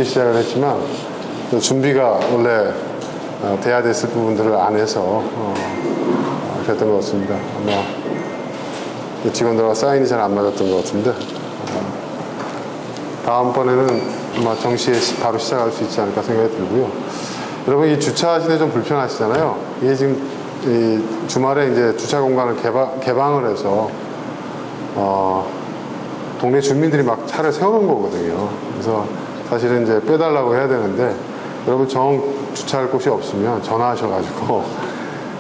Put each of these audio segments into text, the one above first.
시작을 했지만 준비가 원래 돼야 됐을 부분들을 안 해서 그랬던 것 같습니다. 아마 직원들과 사인이 잘 안 맞았던 것 같은데 다음번에는 아마 정시에 바로 시작할 수 있지 않을까 생각이 들고요. 여러분, 이 주차하실 때 좀 불편하시잖아요. 이게 지금 이 주말에 이제 주차 공간을 개방을 해서 동네 주민들이 막 차를 세워놓은 거거든요. 그래서 사실은 이제 빼달라고 해야 되는데, 여러분 주차할 곳이 없으면 전화하셔가지고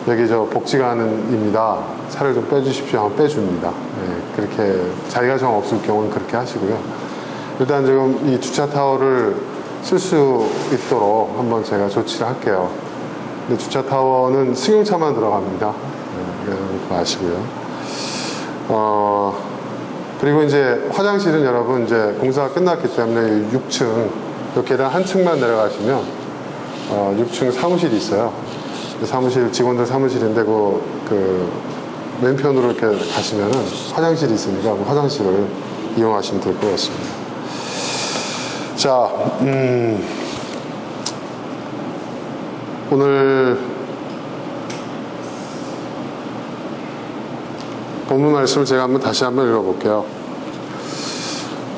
여기 저 복지관입니다, 차를 좀 빼주십시오 하면 빼줍니다. 네, 그렇게 자리가 정 없을 경우는 그렇게 하시고요. 일단 지금 이 주차 타워를 쓸 수 있도록 한번 제가 조치를 할게요. 근데 주차 타워는 승용차만 들어갑니다. 네, 그거 아시고요. 그리고 이제 화장실은 여러분 이제 공사가 끝났기 때문에 6층 계단 한 층만 내려가시면 6층 사무실이 있어요. 사무실, 직원들 사무실인데 그 왼편으로 이렇게 가시면은 화장실이 있으니까 그 화장실을 이용하시면 될 것 같습니다. 자, 오늘 본문 말씀을 제가 다시 한번 읽어볼게요.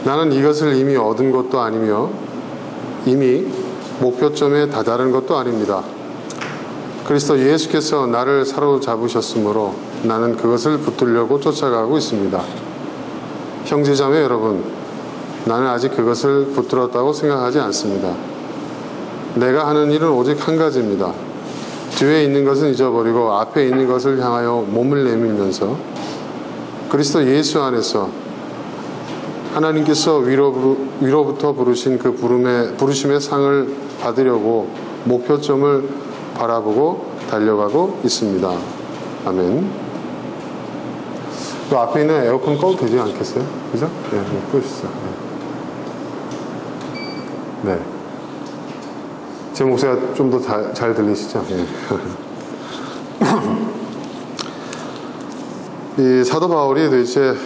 나는 이것을 이미 얻은 것도 아니며 이미 목표점에 다다른 것도 아닙니다. 그리스도 예수께서 나를 사로잡으셨으므로 나는 그것을 붙들려고 쫓아가고 있습니다. 형제자매 여러분, 나는 아직 그것을 붙들었다고 생각하지 않습니다. 내가 하는 일은 오직 한 가지입니다. 뒤에 있는 것은 잊어버리고 앞에 있는 것을 향하여 몸을 내밀면서 그리스도 예수 안에서 하나님께서 위로부터 부르신 그 부르심의 상을 받으려고 목표점을 바라보고 달려가고 있습니다. 아멘. 그 앞에 있는 에어컨 꺼도 되지 않겠어요? 그죠? 네, 끄시죠. 네. 제 목소리가 좀 더 잘 들리시죠? 네. 이 사도 바울이 도대체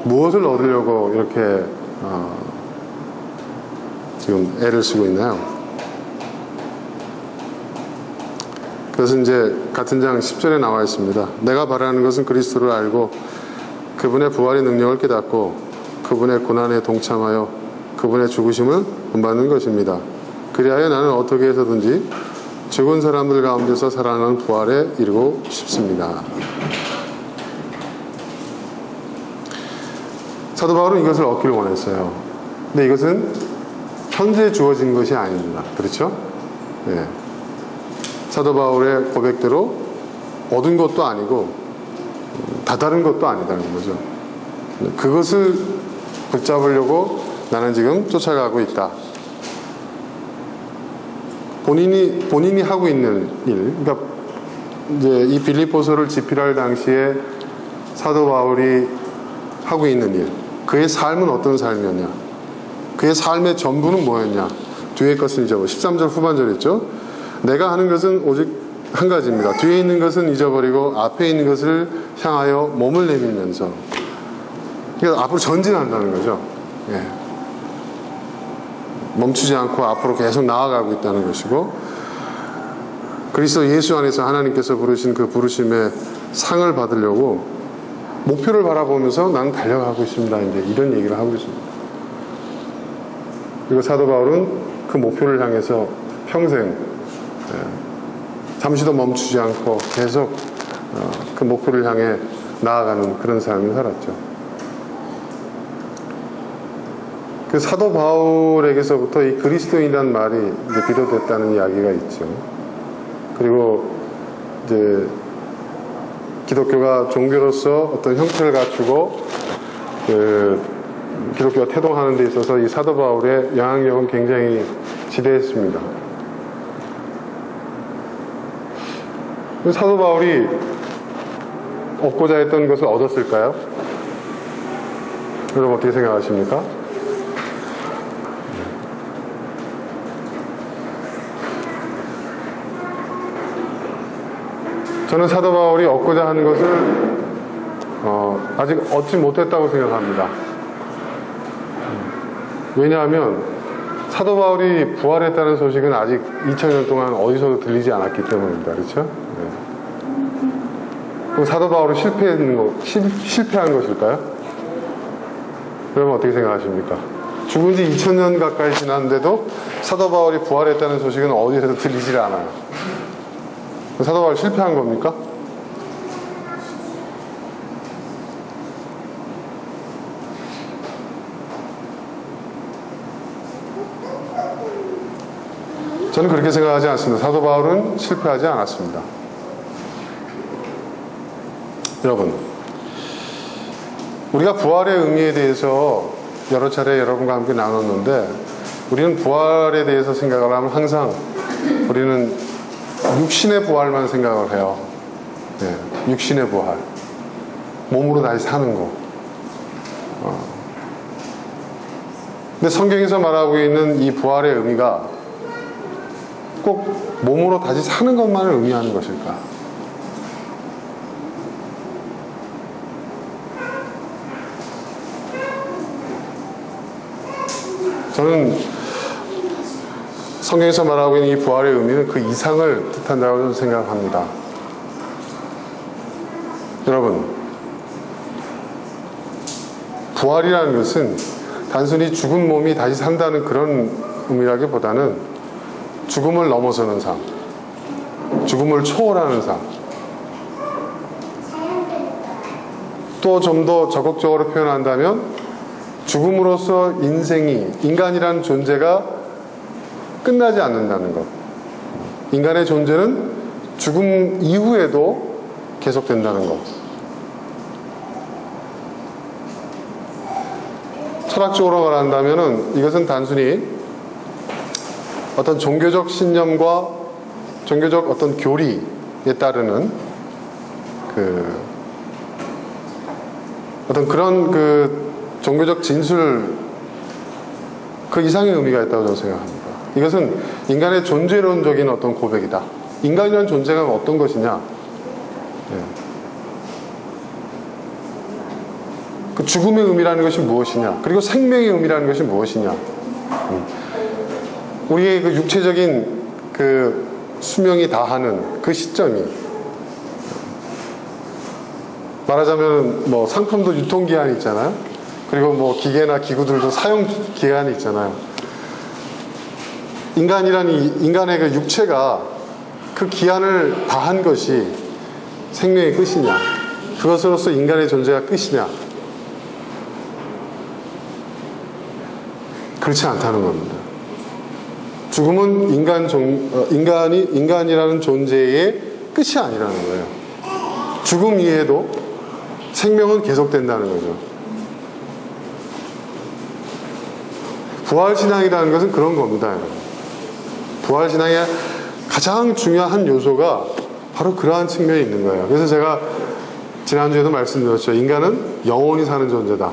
무엇을 얻으려고 이렇게 지금 애를 쓰고 있나요? 그것은 이제 같은 장 10절에 나와 있습니다. 내가 바라는 것은 그리스도를 알고 그분의 부활의 능력을 깨닫고 그분의 고난에 동참하여 그분의 죽으심을 본받는 것입니다. 그리하여 나는 어떻게 해서든지 죽은 사람들 가운데서 살아나는 부활에 이르고 싶습니다. 사도 바울은 이것을 얻기를 원했어요. 근데 이것은 현재 주어진 것이 아닙니다. 그렇죠? 네. 사도 바울의 고백대로 얻은 것도 아니고 다다른 것도 아니다는 거죠. 그것을 붙잡으려고 나는 지금 쫓아가고 있다. 본인이 하고 있는 일, 그러니까 이제 이 빌립보서를 집필할 당시에 사도 바울이 하고 있는 일, 그의 삶은 어떤 삶이었냐, 그의 삶의 전부는 뭐였냐, 뒤에 것은 잊어버리고 13절 후반절이었죠. 내가 하는 것은 오직 한 가지입니다. 뒤에 있는 것은 잊어버리고 앞에 있는 것을 향하여 몸을 내밀면서, 그러니까 앞으로 전진한다는 거죠. 예. 멈추지 않고 앞으로 계속 나아가고 있다는 것이고, 그리스도 예수 안에서 하나님께서 부르신 그 부르심의 상을 받으려고 목표를 바라보면서 나는 달려가고 있습니다. 이제 이런 얘기를 하고 있습니다. 그리고 사도 바울은 그 목표를 향해서 평생 잠시도 멈추지 않고 계속 그 목표를 향해 나아가는 그런 삶을 살았죠. 그 사도 바울에게서부터 이 그리스도인이라는 말이 이제 비롯됐다는 이야기가 있죠. 그리고 이제 기독교가 종교로서 어떤 형태를 갖추고 기독교가 태동하는 데 있어서 이 사도 바울의 영향력은 굉장히 지대했습니다. 사도 바울이 얻고자 했던 것을 얻었을까요? 여러분 어떻게 생각하십니까? 저는 사도 바울이 얻고자 하는 것을 아직 얻지 못했다고 생각합니다. 왜냐하면 사도 바울이 부활했다는 소식은 아직 2000년 동안 어디서도 들리지 않았기 때문입니다. 그렇죠? 네. 그럼 사도 바울은 실패한 것일까요? 그러면 어떻게 생각하십니까? 죽은 지 2000년 가까이 지났는데도 사도 바울이 부활했다는 소식은 어디서도 들리질 않아요. 사도 바울 실패한 겁니까? 저는 그렇게 생각하지 않습니다. 사도 바울은 실패하지 않았습니다. 여러분, 우리가 부활의 의미에 대해서 여러 차례 여러분과 함께 나눴는데, 우리는 부활에 대해서 생각을 하면 항상 우리는 육신의 부활만 생각을 해요. 네, 육신의 부활, 몸으로 다시 사는 거. 근데 성경에서 말하고 있는 이 부활의 의미가 꼭 몸으로 다시 사는 것만을 의미하는 것일까? 저는 성경에서 말하고 있는 이 부활의 의미는 그 이상을 뜻한다고 저는 생각합니다. 여러분, 부활이라는 것은 단순히 죽은 몸이 다시 산다는 그런 의미라기보다는 죽음을 넘어서는 삶, 죽음을 초월하는 삶, 또 좀 더 적극적으로 표현한다면 죽음으로써 인간이라는 존재가 끝나지 않는다는 것. 인간의 존재는 죽음 이후에도 계속된다는 것. 철학적으로 말한다면 이것은 단순히 어떤 종교적 신념과 종교적 어떤 교리에 따르는 어떤 그런 종교적 진술 그 이상의 의미가 있다고 저는 생각합니다. 이것은 인간의 존재론적인 어떤 고백이다. 인간이라는 존재가 어떤 것이냐? 그 죽음의 의미라는 것이 무엇이냐? 그리고 생명의 의미라는 것이 무엇이냐? 우리의 그 육체적인 그 수명이 다하는 그 시점이, 말하자면 뭐 상품도 유통기한이 있잖아요. 그리고 뭐 기계나 기구들도 사용기한이 있잖아요. 인간의 그 육체가 그 기한을 다한 것이 생명의 끝이냐, 그것으로서 인간의 존재가 끝이냐, 그렇지 않다는 겁니다. 죽음은 인간이라는 존재의 끝이 아니라는 거예요. 죽음 이후에도 생명은 계속된다는 거죠. 부활신앙이라는 것은 그런 겁니다, 여러분. 부활신앙의 가장 중요한 요소가 바로 그러한 측면에 있는 거예요. 그래서 제가 지난주에도 말씀드렸죠. 인간은 영원히 사는 존재다.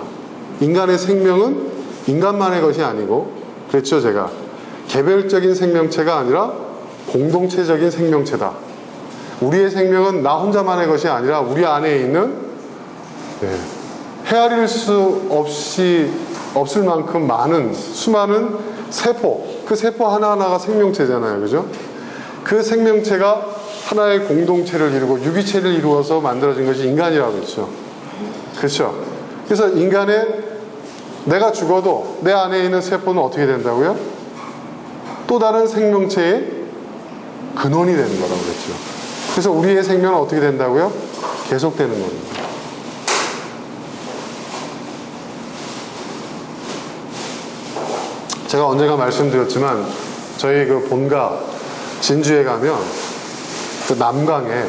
인간의 생명은 인간만의 것이 아니고, 그랬죠, 제가. 개별적인 생명체가 아니라 공동체적인 생명체다. 우리의 생명은 나 혼자만의 것이 아니라 우리 안에 있는 헤아릴 수 없을 만큼 많은 수많은 세포, 그 세포 하나하나가 생명체잖아요. 그죠? 그 생명체가 하나의 공동체를 이루고 유기체를 이루어서 만들어진 것이 인간이라고 했죠. 그렇죠? 그래서 내가 죽어도 내 안에 있는 세포는 어떻게 된다고요? 또 다른 생명체의 근원이 되는 거라고 그랬죠. 그래서 우리의 생명은 어떻게 된다고요? 계속되는 겁니다. 제가 언젠가 말씀드렸지만 저희 그 본가 진주에 가면 그 남강에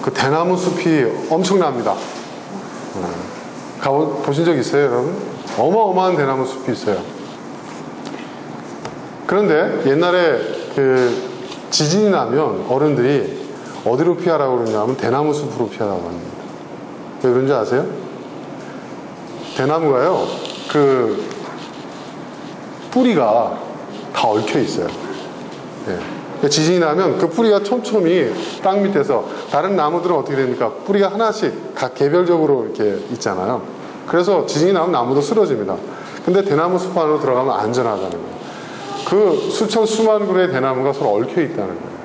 그 대나무 숲이 엄청납니다. 보신 적 있어요, 여러분? 어마어마한 대나무 숲이 있어요. 그런데 옛날에 그 지진이 나면 어른들이 어디로 피하라고 그러냐면 대나무 숲으로 피하라고 합니다. 왜 그런지 아세요? 대나무가요, 그 뿌리가 다 얽혀 있어요. 지진이 나면 그 뿌리가 촘촘히 땅 밑에서, 다른 나무들은 어떻게 됩니까? 뿌리가 하나씩 각 개별적으로 이렇게 있잖아요. 그래서 지진이 나면 나무도 쓰러집니다. 근데 대나무 숲 안으로 들어가면 안전하다는 거예요. 그 수천 수만 그루의 대나무가 서로 얽혀 있다는 거예요.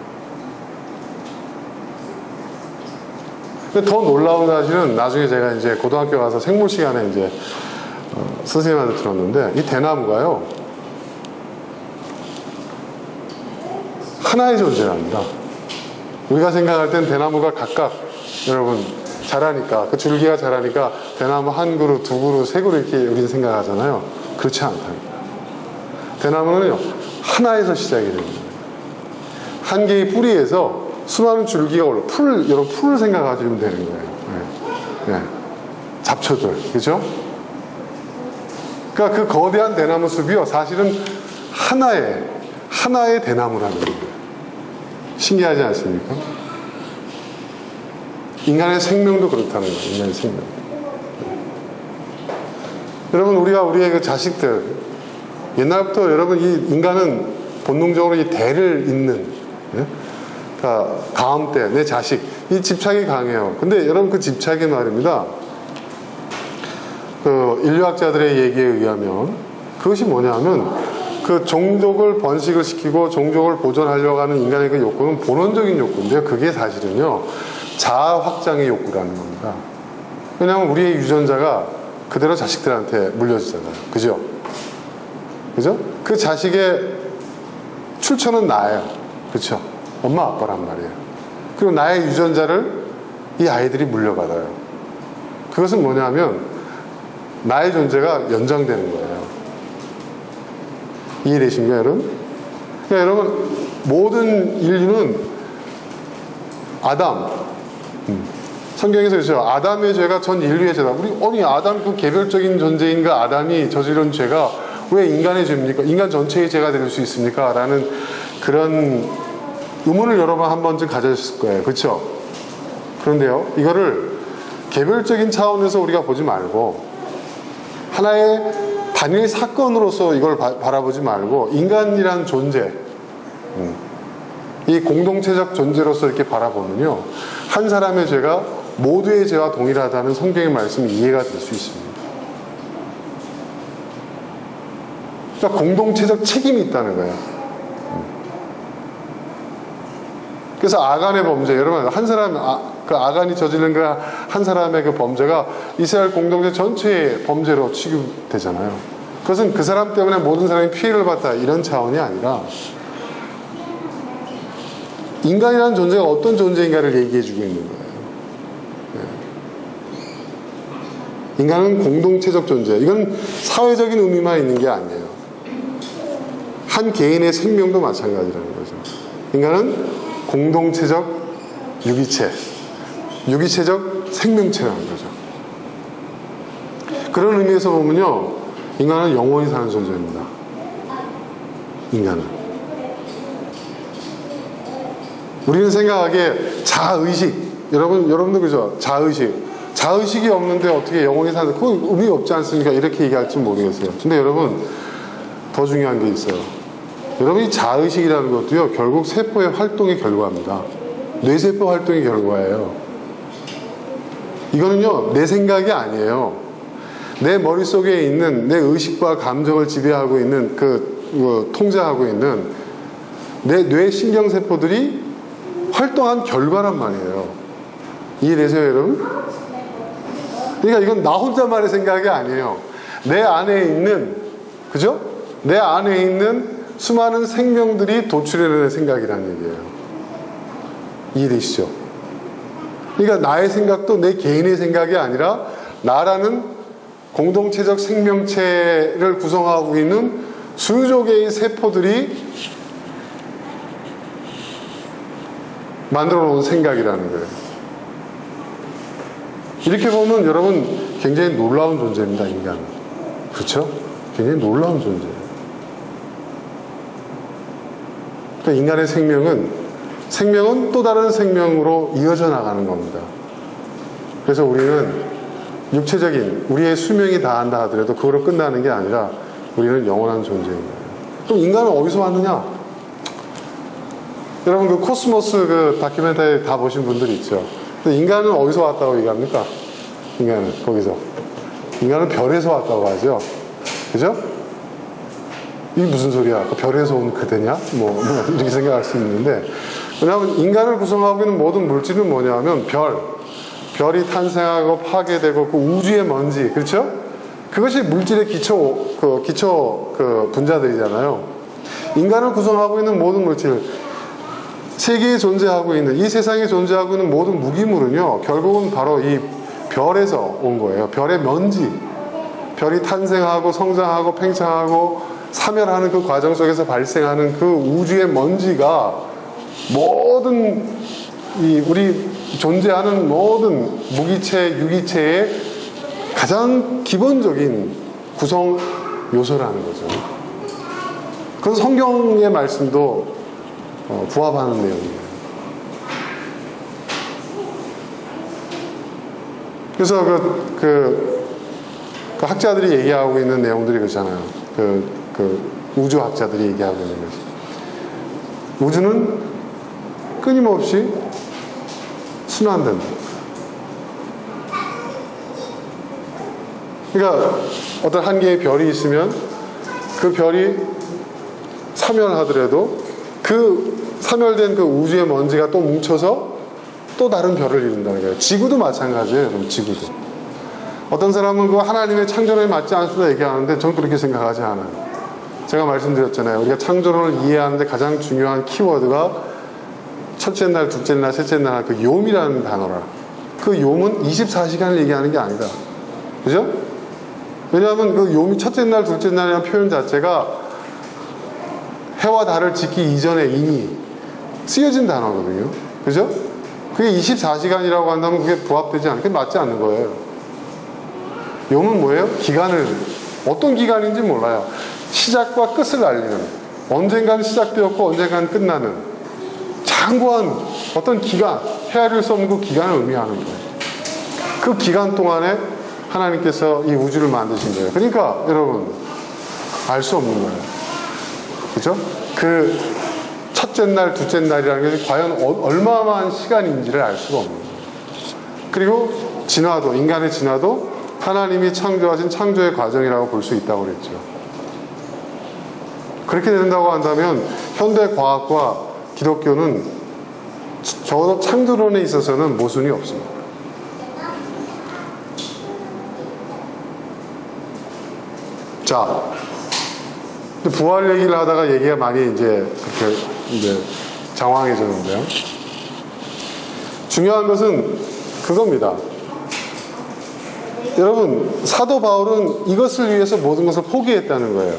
근데 더 놀라운 사실은 나중에 제가 이제 고등학교 가서 생물 시간에 이제 선생님한테 들었는데, 이 대나무가요 하나의 존재랍니다. 우리가 생각할 땐 대나무가 각각 여러분 자라니까, 그 줄기가 자라니까 대나무 한 그루, 두 그루, 세 그루 이렇게 우리는 생각하잖아요. 그렇지 않답니다. 대나무는요 하나에서 시작이 됩니다. 한 개의 뿌리에서 수많은 줄기가 올라, 여러분 풀을 생각하시면 되는 거예요. 네. 잡초들, 그죠? 그러니까 그 거대한 대나무 숲이요 사실은 하나의 대나무라는 거예요. 신기하지 않습니까? 인간의 생명도 그렇다는 거예요. 인간의 생명. 여러분, 우리의 그 자식들, 옛날부터 여러분 이 인간은 본능적으로 이 대를 잇는, 그러니까 다음 때 내 자식, 이 집착이 강해요. 근데 여러분 그 집착이 말입니다, 그 인류학자들의 얘기에 의하면 그것이 뭐냐면 그 종족을 번식을 시키고 종족을 보존하려고 하는 인간의 그 욕구는 본원적인 욕구인데요, 그게 사실은요 자아 확장의 욕구라는 겁니다. 왜냐하면 우리의 유전자가 그대로 자식들한테 물려지잖아요. 그죠? 그 자식의 출처는 나예요. 그렇죠? 엄마 아빠란 말이에요. 그리고 나의 유전자를 이 아이들이 물려받아요. 그것은 뭐냐면 나의 존재가 연장되는 거예요. 이해되십니까, 여러분? 그러니까 여러분, 모든 인류는 아담, 성경에서 그렇죠, 아담의 죄가 전 인류의 죄다. 아니 아담 그 개별적인 존재인가, 아담이 저지른 죄가 왜 인간의 죄입니까? 인간 전체의 죄가 될 수 있습니까? 라는 그런 의문을 여러분 한 번쯤 가졌을 거예요. 그렇죠? 그런데요, 이거를 개별적인 차원에서 우리가 보지 말고 하나의 단일 사건으로서 이걸 바라보지 말고 인간이란 존재, 이 공동체적 존재로서 이렇게 바라보면요, 한 사람의 죄가 모두의 죄와 동일하다는 성경의 말씀이 이해가 될 수 있습니다. 그러니까 공동체적 책임이 있다는 거예요. 그래서 아간의 범죄, 여러분 한 사람, 그 아간이 저지른 그 한 사람의 그 범죄가 이스라엘 공동체 전체의 범죄로 취급되잖아요. 그것은 그 사람 때문에 모든 사람이 피해를 봤다, 이런 차원이 아니라 인간이라는 존재가 어떤 존재인가를 얘기해주고 있는 거예요. 인간은 공동체적 존재, 이건 사회적인 의미만 있는 게 아니에요. 한 개인의 생명도 마찬가지라는 거죠. 인간은 공동체적 유기체적 생명체라는 거죠. 그런 의미에서 보면요, 인간은 영원히 사는 존재입니다. 인간은. 우리는 생각하기에 자의식, 여러분도 그죠? 자의식이 없는데 어떻게 영원히 사는, 그건 의미 없지 않습니까? 이렇게 얘기할지 모르겠어요. 근데 여러분, 더 중요한 게 있어요. 여러분, 이 자의식이라는 것도요, 결국 세포의 활동의 결과입니다. 뇌세포 활동의 결과예요. 이거는요, 내 생각이 아니에요. 내 머릿속에 있는 내 의식과 감정을 지배하고 있는 통제하고 있는 내 뇌 신경세포들이 활동한 결과란 말이에요. 이해되세요, 여러분? 그러니까 이건 나 혼자만의 생각이 아니에요. 내 안에 있는, 그죠? 내 안에 있는 수많은 생명들이 도출해내는 생각이라는 얘기예요. 이해되시죠? 그러니까 나의 생각도 내 개인의 생각이 아니라 나라는 공동체적 생명체를 구성하고 있는 수조 개의 세포들이 만들어 놓은 생각이라는 거예요. 이렇게 보면 여러분 굉장히 놀라운 존재입니다, 인간은. 그렇죠? 굉장히 놀라운 존재예요. 그러니까 인간의 생명은 또 다른 생명으로 이어져 나가는 겁니다. 그래서 우리는 육체적인 우리의 수명이 다한다 하더라도 그거로 끝나는 게 아니라 우리는 영원한 존재인 거예요. 그럼 인간은 어디서 왔느냐? 여러분 그 코스모스 그 다큐멘터리 다 보신 분들이 있죠. 근데 인간은 어디서 왔다고 얘기합니까? 인간은 거기서. 인간은 별에서 왔다고 하죠. 그죠? 이게 무슨 소리야? 그 별에서 온 그대냐? 뭐 이렇게 생각할 수 있는데, 왜냐하면 인간을 구성하고 있는 모든 물질은 뭐냐면 별이 탄생하고 파괴되고 그 우주의 먼지, 그렇죠? 그것이 물질의 기초 분자들이잖아요. 인간을 구성하고 있는 모든 물질, 세계에 존재하고 있는, 이 세상에 존재하고 있는 모든 무기물은요, 결국은 바로 이 별에서 온 거예요. 별의 먼지. 별이 탄생하고 성장하고 팽창하고 사멸하는 그 과정 속에서 발생하는 그 우주의 먼지가 모든 우리 존재하는 모든 무기체, 유기체의 가장 기본적인 구성 요소라는 거죠. 그건 성경의 말씀도 부합하는 내용이에요. 그래서 그 학자들이 얘기하고 있는 내용들이 그렇잖아요. 우주학자들이 얘기하고 있는 것이. 우주는 끊임없이 순환된다. 그러니까 어떤 한 개의 별이 있으면 그 별이 사멸하더라도 그 사멸된 그 우주의 먼지가 또 뭉쳐서 또 다른 별을 이룬다는 거예요. 지구도 마찬가지예요. 여러분, 지구도. 어떤 사람은 그 하나님의 창조론에 맞지 않습니다 얘기하는데 저는 그렇게 생각하지 않아요. 제가 말씀드렸잖아요. 우리가 창조론을 이해하는데 가장 중요한 키워드가 첫째 날, 둘째 날, 셋째 날 그 욤이라는 단어라. 그 욤은 24시간을 얘기하는 게 아니다. 그죠? 왜냐하면 그 욤이 첫째 날, 둘째 날이라는 표현 자체가 해와 달을 짓기 이전에 이미 쓰여진 단어거든요. 그죠? 그게 24시간이라고 한다면 그게 부합되지 않게 맞지 않는 거예요. 욤은 뭐예요? 기간을, 어떤 기간인지 몰라요. 시작과 끝을 알리는, 언젠가는 시작되었고 언젠가는 끝나는 장구한 어떤 기간, 헤아릴 수 없는 그 기간을 의미하는 거예요. 그 기간 동안에 하나님께서 이 우주를 만드신 거예요. 그러니까 여러분, 알 수 없는 거예요. 그죠? 그 첫째 날, 둘째 날이라는 것이 과연 얼마만 시간인지를 알 수가 없는 거예요. 그리고 진화도, 인간의 진화도 하나님이 창조하신 창조의 과정이라고 볼 수 있다고 그랬죠. 그렇게 된다고 한다면 현대 과학과 기독교는 적어도 창조론에 있어서는 모순이 없습니다. 자, 부활 얘기를 하다가 얘기가 많이 이제 그렇게 이제 장황해졌는데요. 중요한 것은 그겁니다. 여러분, 사도 바울은 이것을 위해서 모든 것을 포기했다는 거예요.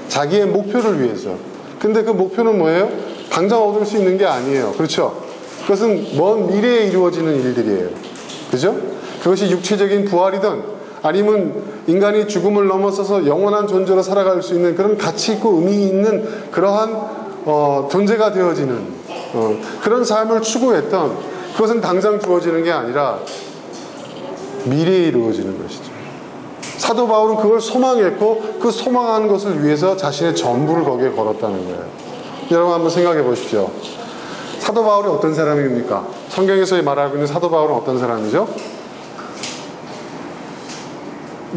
자기의 목표를 위해서. 근데 그 목표는 뭐예요? 당장 얻을 수 있는 게 아니에요. 그렇죠? 그것은 먼 미래에 이루어지는 일들이에요. 그죠? 그것이 육체적인 부활이든 아니면 인간이 죽음을 넘어서서 영원한 존재로 살아갈 수 있는 그런 가치 있고 의미 있는 그러한 존재가 되어지는 그런 삶을 추구했던, 그것은 당장 주어지는 게 아니라 미래에 이루어지는 것이죠. 사도 바울은 그걸 소망했고 그 소망한 것을 위해서 자신의 전부를 거기에 걸었다는 거예요. 여러분 한번 생각해 보십시오. 사도 바울이 어떤 사람입니까? 성경에서 말하고 있는 사도 바울은 어떤 사람이죠?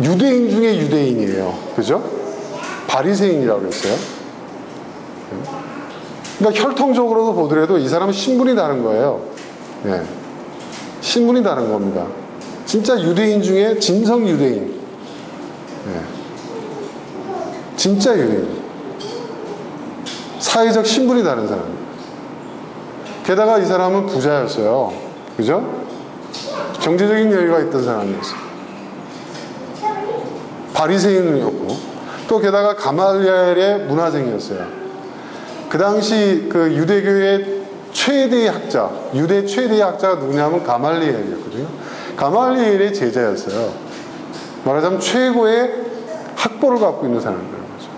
유대인 중에 유대인이에요. 그죠? 바리새인이라고 그랬어요. 그러니까 혈통적으로도 보더라도 이 사람은 신분이 다른 거예요. 네. 신분이 다른 겁니다. 진짜 유대인 중에 진성 유대인. 네. 진짜 유대인. 사회적 신분이 다른 사람입니다. 게다가 이 사람은 부자였어요. 그죠? 경제적인 여유가 있던 사람이었어요. 바리새인이었고, 또 게다가 가말리엘의 문화생이었어요. 그 당시 그 유대교의 최대의 학자, 유대 최대의 학자가 누구냐면 가말리엘이었거든요. 가말리엘의 제자였어요. 말하자면 최고의 학벌을 갖고 있는 사람이라는 거죠.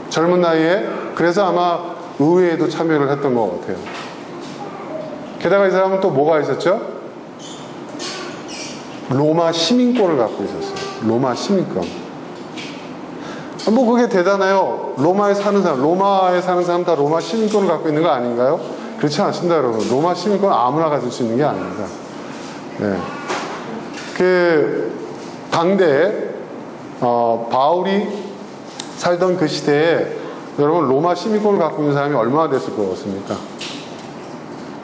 젊은 나이에, 그래서 아마 의회에도 참여를 했던 것 같아요. 게다가 이 사람은 또 뭐가 있었죠? 로마 시민권을 갖고 있었어요. 로마 시민권. 뭐 그게 대단해요. 로마에 사는 사람 다 로마 시민권을 갖고 있는 거 아닌가요? 그렇지 않습니다, 여러분. 로마 시민권 아무나 가질 수 있는 게 아닙니다. 네. 그 당대에 바울이 살던 그 시대에 여러분 로마 시민권을 갖고 있는 사람이 얼마나 됐을 것 같습니까?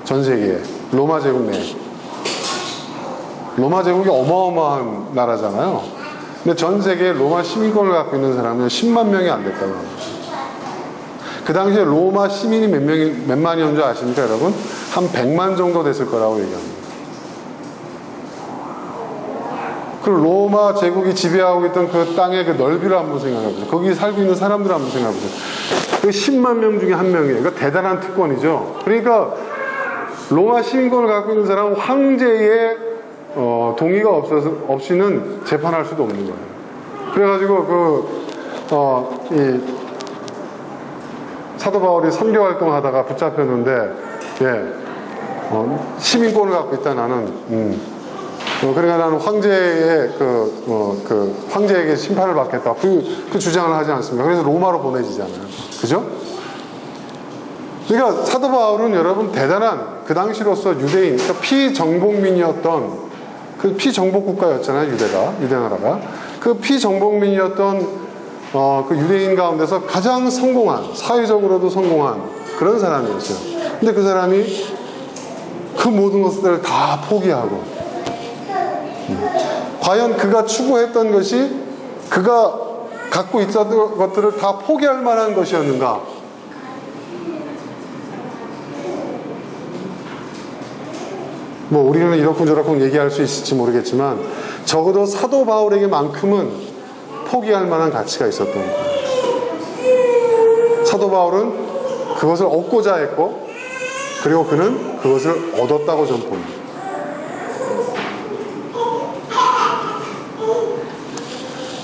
전 세계에 로마 제국 내에. 로마 제국이 어마어마한 나라잖아요. 근데 전 세계에 로마 시민권을 갖고 있는 사람은 10만 명이 안 됐다고 합니다. 그 당시에 로마 시민이 몇 만이었는 줄 아십니까, 여러분? 한 100만 정도 됐을 거라고 얘기합니다. 그 로마 제국이 지배하고 있던 그 땅의 그 넓이를 한번 생각해 보세요. 거기 살고 있는 사람들을 한번 생각해 보세요. 그 10만 명 중에 한 명이에요. 그러니까 대단한 특권이죠. 그러니까 로마 시민권을 갖고 있는 사람은 황제의 동의가 없이는 재판할 수도 없는 거예요. 그래가지고 이 사도 바울이 선교 활동하다가 붙잡혔는데, 시민권을 갖고 있다 나는. 그러니까 나는 황제의 황제에게 심판을 받겠다. 그 주장을 하지 않습니까? 그래서 로마로 보내지잖아요. 그죠? 그러니까 사도 바울은 여러분 대단한 그 당시로서 유대인, 그러니까 피정복민이었던 그 피정복 국가였잖아요. 유대 나라가. 그 피정복민이었던 그 유대인 가운데서 가장 성공한, 사회적으로도 성공한 그런 사람이었어요. 근데 그 사람이 그 모든 것들을 다 포기하고, 과연 그가 추구했던 것이 그가 갖고 있었던 것들을 다 포기할 만한 것이었는가? 뭐 우리는 이렇쿵저렇쿵 얘기할 수 있을지 모르겠지만 적어도 사도 바울에게만큼은 포기할 만한 가치가 있었던 거예요. 사도 바울은 그것을 얻고자 했고, 그리고 그는 그것을 얻었다고 저는 봅니다.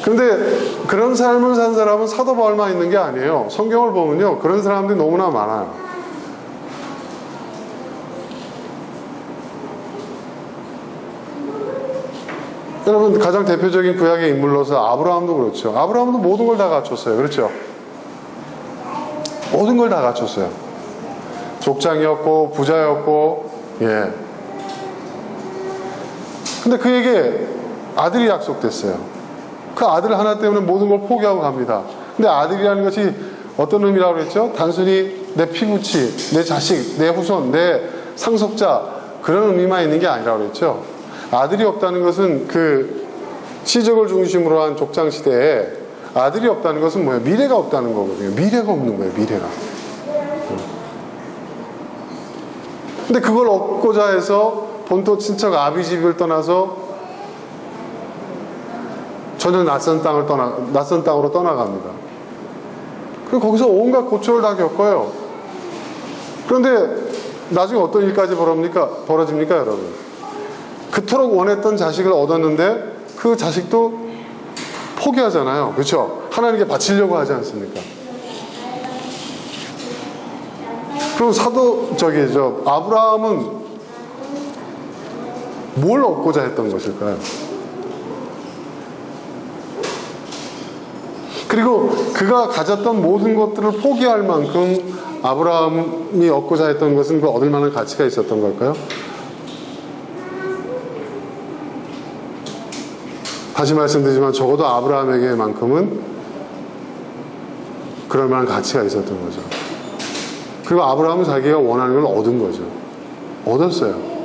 그런데 그런 삶을 산 사람은 사도 바울만 있는 게 아니에요. 성경을 보면요, 그런 사람들이 너무나 많아요. 여러분, 가장 대표적인 구약의 인물로서 아브라함도 그렇죠. 아브라함도 모든 걸 다 갖췄어요. 그렇죠? 모든 걸 다 갖췄어요. 족장이었고 부자였고, 근데 그에게 아들이 약속됐어요. 그 아들 하나 때문에 모든 걸 포기하고 갑니다. 근데 아들이라는 것이 어떤 의미라고 그랬죠? 단순히 내 피부치, 내 자식, 내 후손, 내 상속자, 그런 의미만 있는 게 아니라고 그랬죠? 아들이 없다는 것은 그 시적을 중심으로 한 족장 시대에 아들이 없다는 것은 뭐예요? 미래가 없다는 거거든요. 미래가 없는 거예요. 미래가. 근데 그걸 얻고자 해서 본토 친척 아비 집을 떠나서 전혀 낯선 땅으로 떠나갑니다. 그리고 거기서 온갖 고초를 다 겪어요. 그런데 나중에 어떤 일까지 벌어집니까, 여러분? 그토록 원했던 자식을 얻었는데 그 자식도 포기하잖아요. 그렇죠? 하나님께 바치려고 하지 않습니까? 그럼 아브라함은 뭘 얻고자 했던 것일까요? 그리고 그가 가졌던 모든 것들을 포기할 만큼 아브라함이 얻고자 했던 것은 그 얻을 만한 가치가 있었던 걸까요? 다시 말씀드리지만 적어도 아브라함에게만큼은 그럴 만한 가치가 있었던 거죠. 그리고 아브라함은 자기가 원하는 걸 얻은 거죠. 얻었어요.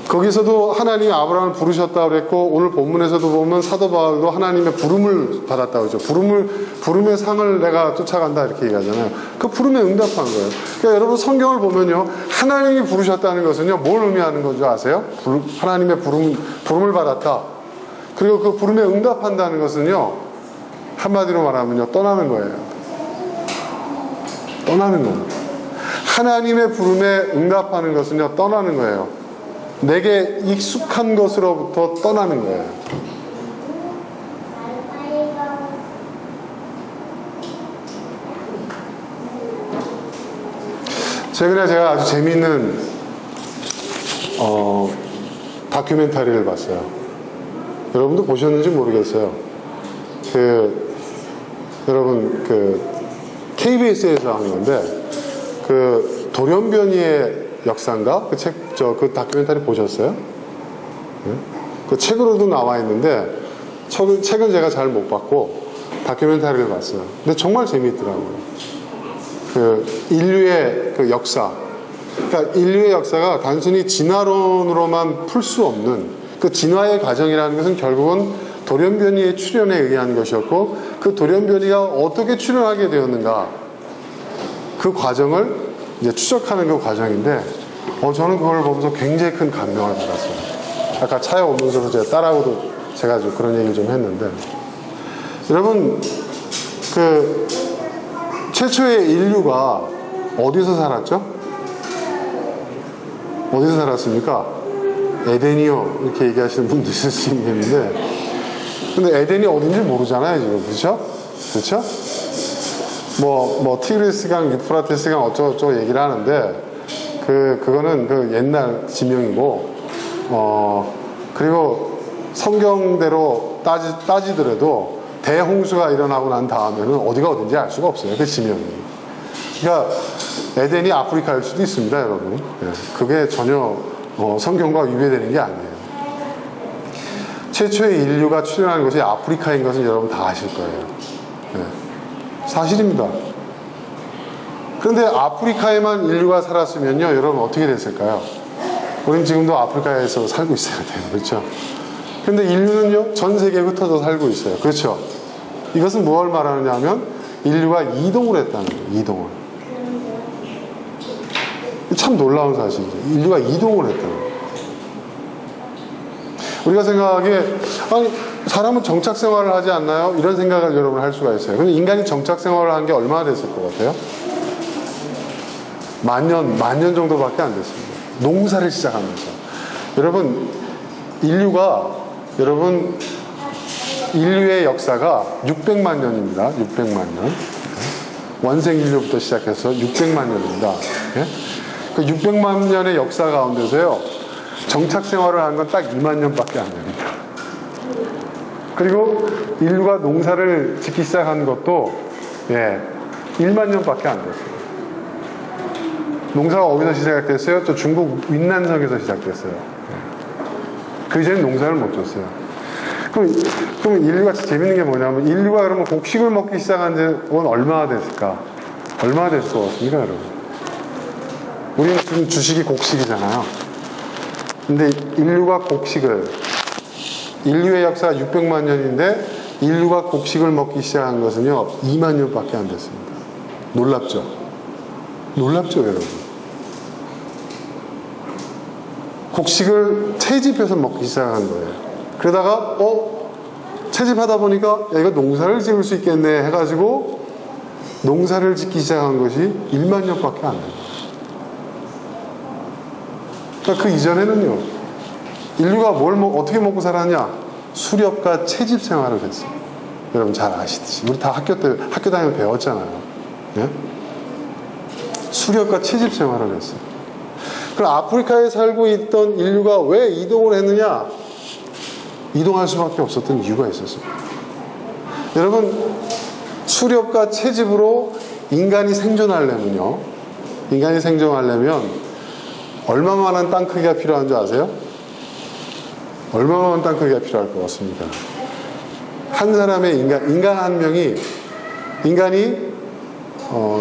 거기서도 하나님이 아브라함을 부르셨다고 그랬고, 오늘 본문에서도 보면 사도 바울도 하나님의 부름을 받았다고 그러죠. 부름의 상을 내가 쫓아간다 이렇게 얘기하잖아요. 그 부름에 응답한 거예요. 그러니까 여러분 성경을 보면요, 하나님이 부르셨다는 것은요, 뭘 의미하는 건지 아세요? 하나님의 부름을 받았다. 그리고 그 부름에 응답한다는 것은요, 한마디로 말하면요, 떠나는 거예요. 떠나는 거예요. 하나님의 부름에 응답하는 것은요, 떠나는 거예요. 내게 익숙한 것으로부터 떠나는 거예요. 최근에 제가 아주 재미있는 다큐멘터리를 봤어요. 여러분도 보셨는지 모르겠어요. 여러분 KBS에서 한 건데, 돌연변이의 역사인가? 그 다큐멘터리 보셨어요? 네? 그 책으로도 나와 있는데 책은 제가 잘 못 봤고 다큐멘터리를 봤어요. 근데 정말 재미있더라고요. 그 인류의 그 역사, 그러니까 인류의 역사가 단순히 진화론으로만 풀 수 없는 그 진화의 과정이라는 것은 결국은 돌연변이의 출현에 의한 것이었고, 그 돌연변이가 어떻게 출현하게 되었는가, 그 과정을 이제 추적하는 그 과정인데, 저는 그걸 보면서 굉장히 큰 감명을 받았어요. 아까 차에 오면서도 제가 딸하고도 제가 좀 그런 얘기를 좀 했는데, 여러분, 그 최초의 인류가 어디서 살았죠? 어디서 살았습니까? 에덴이요, 이렇게 얘기하시는 분도 있을 수 있겠는데, 근데 에덴이 어딘지 모르잖아요, 지금. 그렇죠? 그렇죠? 뭐 티그리스강, 유프라테스강 어쩌고저쩌고 얘기를 하는데, 그거는 그 옛날 지명이고, 그리고 성경대로 따지더라도 대홍수가 일어나고 난 다음에는 어디가 어딘지 알 수가 없어요, 그 지명이. 그러니까 에덴이 아프리카일 수도 있습니다, 여러분. 예, 그게 전혀 성경과 위배되는 게 아니에요. 최초의 인류가 출현한 것이 아프리카인 것은 여러분 다 아실 거예요. 예, 사실입니다. 그런데 아프리카에만 인류가 살았으면요, 여러분 어떻게 됐을까요? 우리는 지금도 아프리카에서 살고 있어야 돼요. 그렇죠? 그런데 인류는요, 전 세계에 흩어져 살고 있어요. 그렇죠? 이것은 무엇을 말하느냐 하면 인류가 이동을 했다는 거예요. 이동을. 참 놀라운 사실이죠. 인류가 이동을 했다는 거예요. 우리가 생각하기에, 아니, 사람은 정착 생활을 하지 않나요? 이런 생각을 여러분 할 수가 있어요. 근데 인간이 정착 생활을 한 게 얼마나 됐을 것 같아요? 만 년 정도밖에 안 됐습니다. 농사를 시작하면서. 여러분, 인류의 역사가 600만 년입니다. 600만 년. 원생 인류부터 시작해서 600만 년입니다. 예? 그 600만 년의 역사 가운데서요, 정착 생활을 한 건 딱 2만 년밖에 안 됩니다. 그리고 인류가 농사를 짓기 시작한 것도 1만 년밖에 안 됐어요. 농사가 어디서 시작됐어요? 저 중국 윈난성에서 시작됐어요. 그 이전에 농사를 못 졌어요. 그럼 인류가 재밌는 게 뭐냐면, 인류가 그러면 곡식을 먹기 시작한 지는 얼마나 됐을까? 얼마나 됐을 것 같습니까, 여러분? 우리는 지금 주식이 곡식이잖아요. 근데 인류의 역사가 600만 년인데, 인류가 곡식을 먹기 시작한 것은요, 2만 년밖에 안 됐습니다. 놀랍죠? 놀랍죠, 여러분? 곡식을 채집해서 먹기 시작한 거예요. 그러다가 채집하다 보니까 이거 농사를 지을 수 있겠네 해가지고 농사를 짓기 시작한 것이 1만 년밖에 안 돼요. 그러니까 그 이전에는요, 인류가 어떻게 먹고 살았냐? 수렵과 채집 생활을 했어요. 여러분 잘 아시듯이. 우리 다 학교 다니면서 배웠잖아요. 네? 수렵과 채집 생활을 했어요. 그럼 아프리카에 살고 있던 인류가 왜 이동을 했느냐? 이동할 수밖에 없었던 이유가 있었습니다. 여러분, 수렵과 채집으로 인간이 생존하려면 얼마만한 땅 크기가 필요한 줄 아세요? 얼마만한 땅 크기가 필요할 것 같습니까? 한 사람의 인간 한 명이, 인간이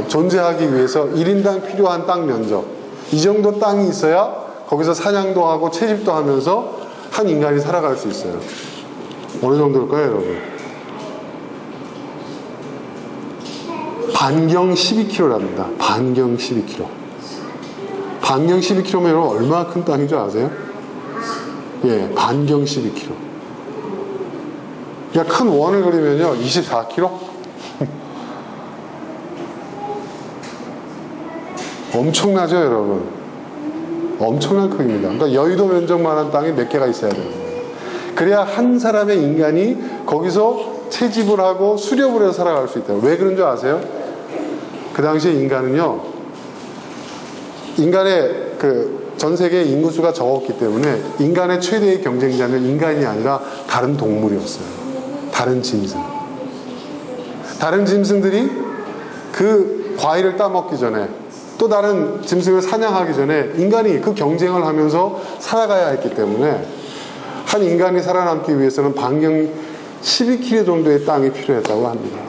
존재하기 위해서 1인당 필요한 땅 면적, 이 정도 땅이 있어야 거기서 사냥도 하고 채집도 하면서 한 인간이 살아갈 수 있어요. 어느 정도일까요, 여러분? 반경 12km랍니다. 반경 12km. 반경 12km면 여러분 얼마나 큰 땅인 줄 아세요? 예, 반경 12km. 그러니까 큰 원을 그리면요, 24km? 엄청나죠, 여러분? 엄청난 크기입니다. 그러니까 여의도 면적만한 땅이 몇 개가 있어야 되는 거예요. 그래야 한 사람의 인간이 거기서 채집을 하고 수렵을 해서 살아갈 수 있다. 왜 그런 줄 아세요? 그 당시에 인간은요, 인간의 전 세계의 인구수가 적었기 때문에 인간의 최대의 경쟁자는 인간이 아니라 다른 동물이었어요. 다른 짐승. 다른 짐승들이 그 과일을 따먹기 전에, 또 다른 짐승을 사냥하기 전에 인간이 그 경쟁을 하면서 살아가야 했기 때문에 한 인간이 살아남기 위해서는 반경 12km 정도의 땅이 필요했다고 합니다.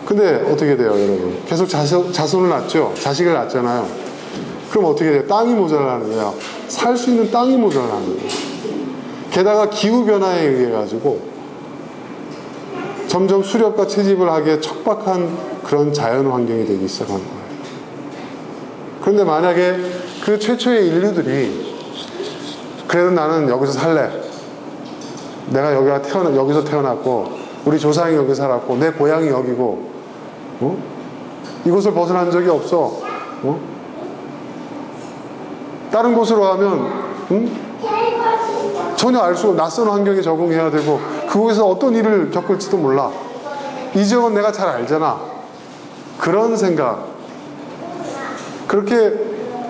근데 어떻게 돼요, 여러분? 계속 자손을 낳죠? 자식을 낳잖아요. 그럼 어떻게 돼요? 땅이 모자라는 거야. 살 수 있는 땅이 모자라는 거예요. 게다가 기후변화에 의해 가지고 점점 수렵과 채집을 하기에 척박한 그런 자연 환경이 되기 시작한 거예요. 그런데 만약에 그 최초의 인류들이 그래도 나는 여기서 살래. 내가 여기서 태어났고 우리 조상이 여기 살았고 내 고향이 여기고 이곳을 벗어난 적이 없어. 다른 곳으로 가면 전혀 알 수 없는 낯선 환경에 적응해야 되고 그곳에서 어떤 일을 겪을지도 몰라. 이 지역은 내가 잘 알잖아. 그런 생각. 그렇게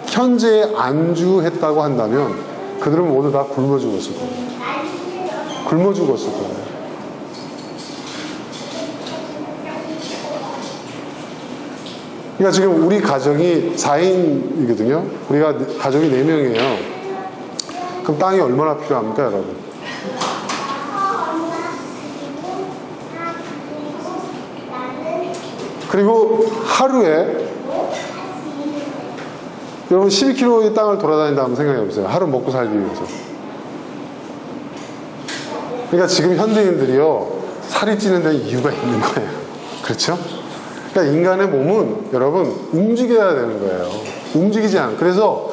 현재에 안주했다고 한다면 그들은 모두 다 굶어 죽었을 거예요. 굶어 죽었을 거예요. 그러니까 지금 우리 가정이 4인이거든요. 우리가 가족이 4명이에요. 그럼 땅이 얼마나 필요합니까, 여러분? 그리고 하루에 여러분 12km의 땅을 돌아다닌다 한번 생각해 보세요. 하루 먹고 살기 위해서. 그러니까 지금 현대인들이요, 살이 찌는 데 이유가 있는 거예요. 그렇죠? 그러니까 인간의 몸은 여러분 움직여야 되는 거예요. 움직이지 않아요. 그래서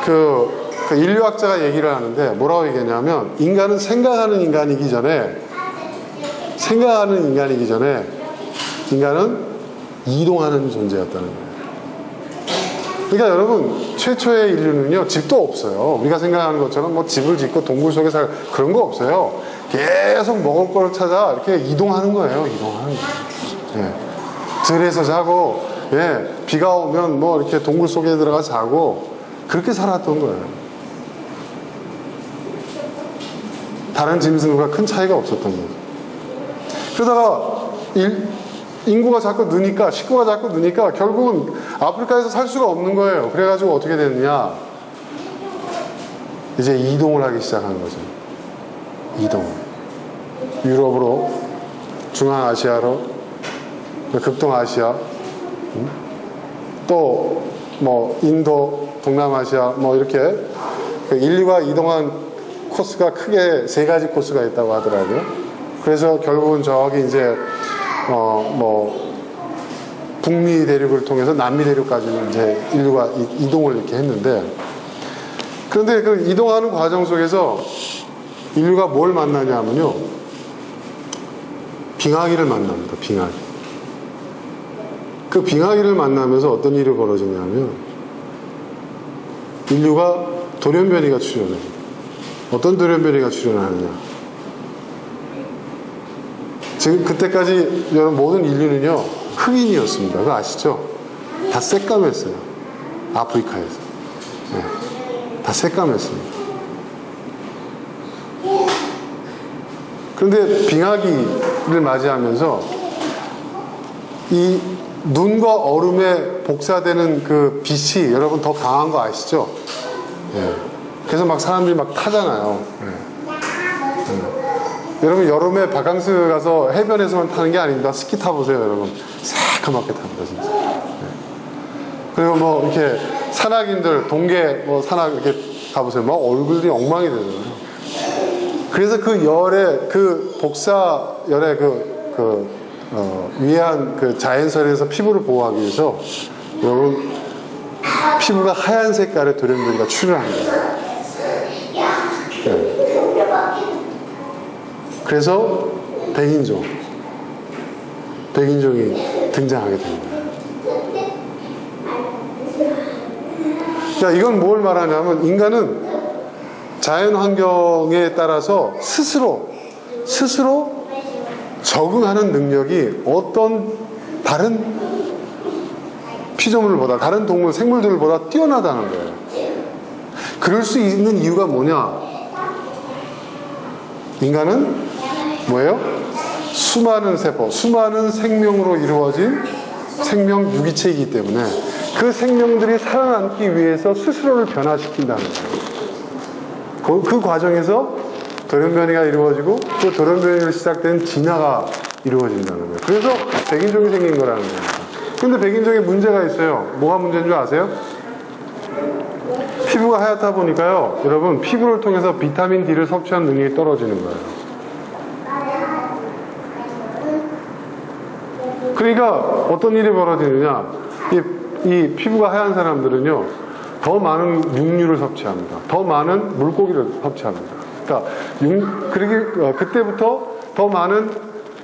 그 인류학자가 얘기를 하는데 뭐라고 얘기했냐면 인간은 생각하는 인간이기 전에 인간은 이동하는 존재였다는 거예요. 그러니까 여러분 최초의 인류는요 집도 없어요. 우리가 생각하는 것처럼 뭐 집을 짓고 동굴 속에 살 그런 거 없어요. 계속 먹을 걸 찾아 이렇게 이동하는 거예요. 이동하는 거예요. 예. 들에서 자고, 예, 비가 오면 뭐 이렇게 동굴 속에 들어가 자고 그렇게 살았던 거예요. 다른 짐승과 큰 차이가 없었던 거죠. 그러다가 인구가 자꾸 느니까, 식구가 자꾸 느니까 결국은 아프리카에서 살 수가 없는 거예요. 그래가지고 어떻게 됐느냐? 이제 이동을 하기 시작한 거죠. 이동. 유럽으로, 중앙아시아로, 극동아시아, 또 뭐 인도, 동남아시아, 뭐 이렇게 인류가 이동한 코스가 크게 3가지 코스가 있다고 하더라고요. 그래서 결국은 저기 이제 뭐 북미 대륙을 통해서 남미 대륙까지는 이제 인류가 이동을 이렇게 했는데, 그런데 그 이동하는 과정 속에서 인류가 뭘 만나냐면요, 빙하기를 만납니다. 빙하기. 그 빙하기를 만나면서 어떤 일이 벌어지냐면 인류가 돌연변이가 출현해요. 어떤 돌연변이가 출현하느냐? 지금 그때까지 여러분 모든 인류는요 흑인이었습니다. 그거 아시죠? 다 새까맸어요. 아프리카에서. 네. 다 새까맸습니다. 그런데 빙하기를 맞이하면서 이 눈과 얼음에 복사되는 그 빛이 여러분 더 강한 거 아시죠? 네. 그래서 막 사람들이 막 타잖아요. 네. 네. 여러분 여름에 바캉스 가서 해변에서만 타는 게 아닙니다. 스키 타보세요, 여러분. 새까맣게 탑니다, 진짜. 네. 그리고 뭐 이렇게 산악인들 동계 뭐 산악 이렇게 가보세요. 막 얼굴이 엉망이 되잖아요. 그래서 그 열의 그 복사 열의 위한 그 자연선에서 피부를 보호하기 위해서 여러분 피부가 하얀 색깔의 돌연변이가 출현합니다. 네. 그래서 백인종이 등장하게 됩니다. 자, 이건 뭘 말하냐면 인간은 자연 환경에 따라서 스스로 적응하는 능력이 어떤 다른 피조물보다, 다른 동물, 생물들보다 뛰어나다는 거예요. 그럴 수 있는 이유가 뭐냐? 인간은 뭐예요? 수많은 세포, 수많은 생명으로 이루어진 생명 유기체이기 때문에 그 생명들이 살아남기 위해서 스스로를 변화시킨다는 거예요. 그 과정에서 돌연변이가 이루어지고 그 돌연변이로 시작된 진화가 이루어진다는 거예요. 그래서 백인종이 생긴 거라는 겁니다. 근데 백인종에 문제가 있어요. 뭐가 문제인 줄 아세요? 피부가 하얗다 보니까요, 여러분, 피부를 통해서 비타민 D를 섭취하는 능력이 떨어지는 거예요. 그러니까 어떤 일이 벌어지느냐, 이 피부가 하얀 사람들은요, 더 많은 육류를 섭취합니다. 더 많은 물고기를 섭취합니다. 그러니까 그때부터 더 많은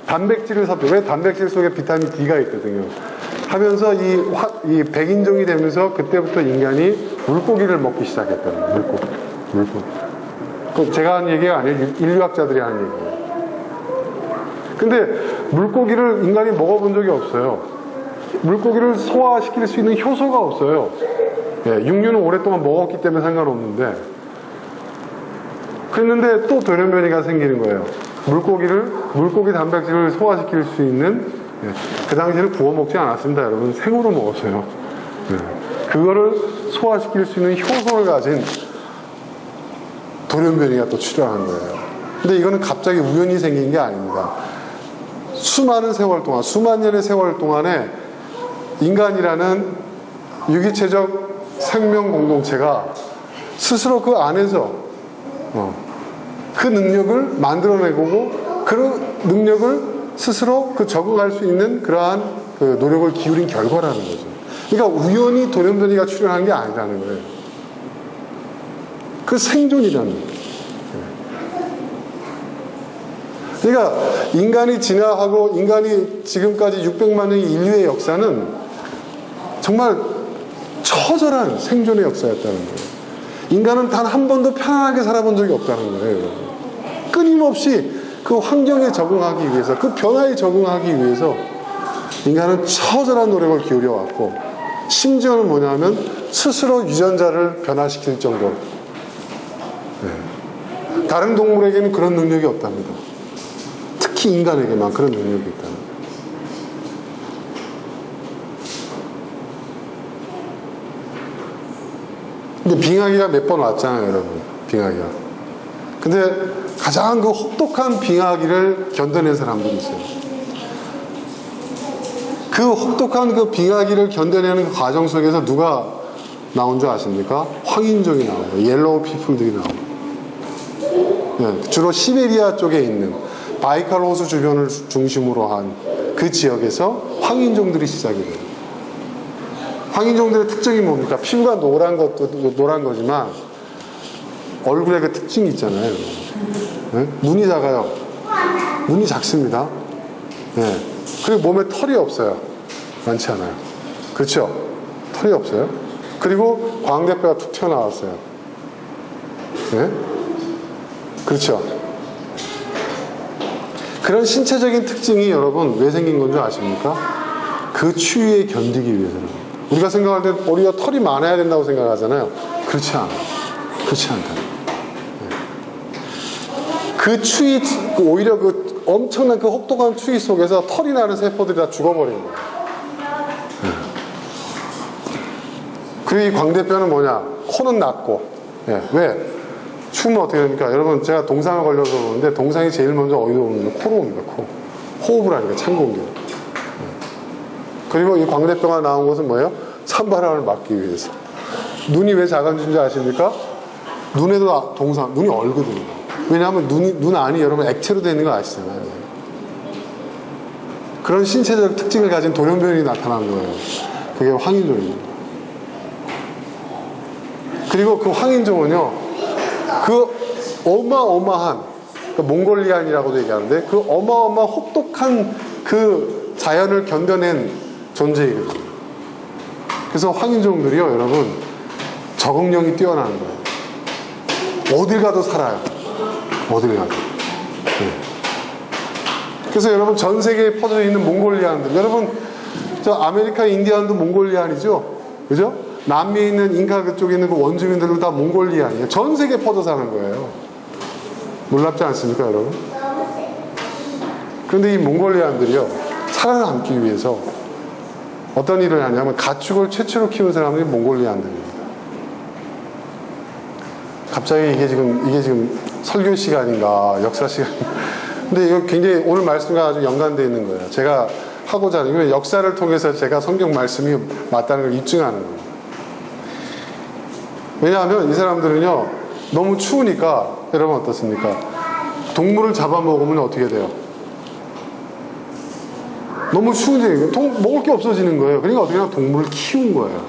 단백질을 섭취. 왜? 단백질 속에 비타민 D가 있거든요. 하면서 이 백인종이 되면서 그때부터 인간이 물고기를 먹기 시작했다는 거예요. 물고기. 그 제가 한 얘기가 아니에요. 인류학자들이 하는 얘기예요. 근데 물고기를 인간이 먹어본 적이 없어요. 물고기를 소화시킬 수 있는 효소가 없어요. 예, 육류는 오랫동안 먹었기 때문에 상관없는데, 그랬는데 또 돌연변이가 생기는 거예요. 물고기 단백질을 소화시킬 수 있는, 예, 그 당시에는 구워 먹지 않았습니다. 여러분, 생으로 먹었어요. 예, 그거를 소화시킬 수 있는 효소를 가진 돌연변이가 또 출현한 거예요. 근데 이거는 갑자기 우연히 생긴 게 아닙니다. 수많은 세월 동안, 수만 년의 세월 동안에 인간이라는 유기체적 생명 공동체가 스스로 그 안에서 그 능력을 만들어내고 그 능력을 스스로 적응할 수 있는 그러한 그 노력을 기울인 결과라는 거죠. 그러니까 우연히 돌연변이가 출현한 게 아니라는 거예요. 그 생존이라는 거예요. 그러니까 인간이 진화하고 인간이 지금까지 600만 년의 인류의 역사는 정말 처절한 생존의 역사였다는 거예요. 인간은 단 한 번도 편안하게 살아본 적이 없다는 거예요. 끊임없이 그 환경에 적응하기 위해서, 그 변화에 적응하기 위해서 인간은 처절한 노력을 기울여왔고, 심지어는 뭐냐면 스스로 유전자를 변화시킬 정도. 네. 다른 동물에게는 그런 능력이 없답니다. 특히 인간에게만 그런 능력이 있다는 거예요. 근데 빙하기가 몇 번 왔잖아요, 여러분. 빙하기가. 근데 가장 그 혹독한 빙하기를 견뎌낸 사람들이 있어요. 그 혹독한 그 빙하기를 견뎌내는 그 과정 속에서 누가 나온 줄 아십니까? 황인종이 나와요. 옐로우 피플들이 나와요. 네, 주로 시베리아 쪽에 있는 바이칼 호수 주변을 중심으로 한 그 지역에서 황인종들이 시작이 돼요. 황인종들의 특징이 뭡니까? 피부가 노란 것도 노란 거지만 얼굴에 그 특징이 있잖아요. 네? 눈이 작아요. 눈이 작습니다. 네. 그리고 몸에 털이 없어요. 많지 않아요. 그렇죠? 털이 없어요. 그리고 광대뼈가 툭 튀어나왔어요. 네? 그렇죠? 그런 신체적인 특징이 여러분 왜 생긴 건 줄 아십니까? 그 추위에 견디기 위해서는. 우리가 생각할 때 우리가 털이 많아야 된다고 생각하잖아요. 그렇지 않아요. 그렇지 않다. 네. 그 추위, 오히려 그 엄청난 그 혹독한 추위 속에서 털이 나는 세포들이 다 죽어버린 거예요. 네. 그리고 이 광대뼈는 뭐냐? 코는 낮고. 네. 왜? 추우면 어떻게 됩니까? 여러분, 제가 동상을 걸려서 그러는데 동상이 제일 먼저 어디로 오는가? 코로 옵니다. 코. 호흡을 하니까 찬 공기. 그리고 이 광대뼈가 나온 것은 뭐예요? 찬바람을 막기 위해서. 눈이 왜 작아진지 아십니까? 눈에도 눈이 얼거든요. 왜냐하면 눈 안이 여러분 액체로 되어 있는 거 아시잖아요. 그런 신체적 특징을 가진 돌연변이 나타난 거예요. 그게 황인종입니다. 그리고 그 황인종은요, 그 어마어마한, 그러니까 몽골리안이라고도 얘기하는데, 그 어마어마한 혹독한 그 자연을 견뎌낸 존재이거든요. 그래서 황인종들이요, 여러분, 적응력이 뛰어나는 거예요. 어딜 가도 살아요. 어딜 가도. 네. 그래서 여러분, 전 세계에 퍼져 있는 몽골리안들, 여러분, 저 아메리카 인디안도 몽골리안이죠? 그죠? 남미에 있는 잉카 그쪽에 있는 그 원주민들은 다 몽골리안이에요. 전 세계에 퍼져 사는 거예요. 놀랍지 않습니까, 여러분? 그런데 이 몽골리안들이요, 살아남기 위해서 어떤 일을 하냐면 가축을 최초로 키운 사람들이 몽골리안들입니다. 갑자기 이게 지금 설교 시간인가 역사 시간인가. 근데 이거 굉장히 오늘 말씀과 아주 연관되어 있는 거예요. 제가 하고자 하는 건 역사를 통해서 제가 성경 말씀이 맞다는 걸 입증하는 거예요. 왜냐하면 이 사람들은요 너무 추우니까, 여러분 어떻습니까? 동물을 잡아먹으면 어떻게 돼요? 너무 추운데 먹을 게 없어지는 거예요. 그러니까 어떻게 하면 동물을 키운 거예요.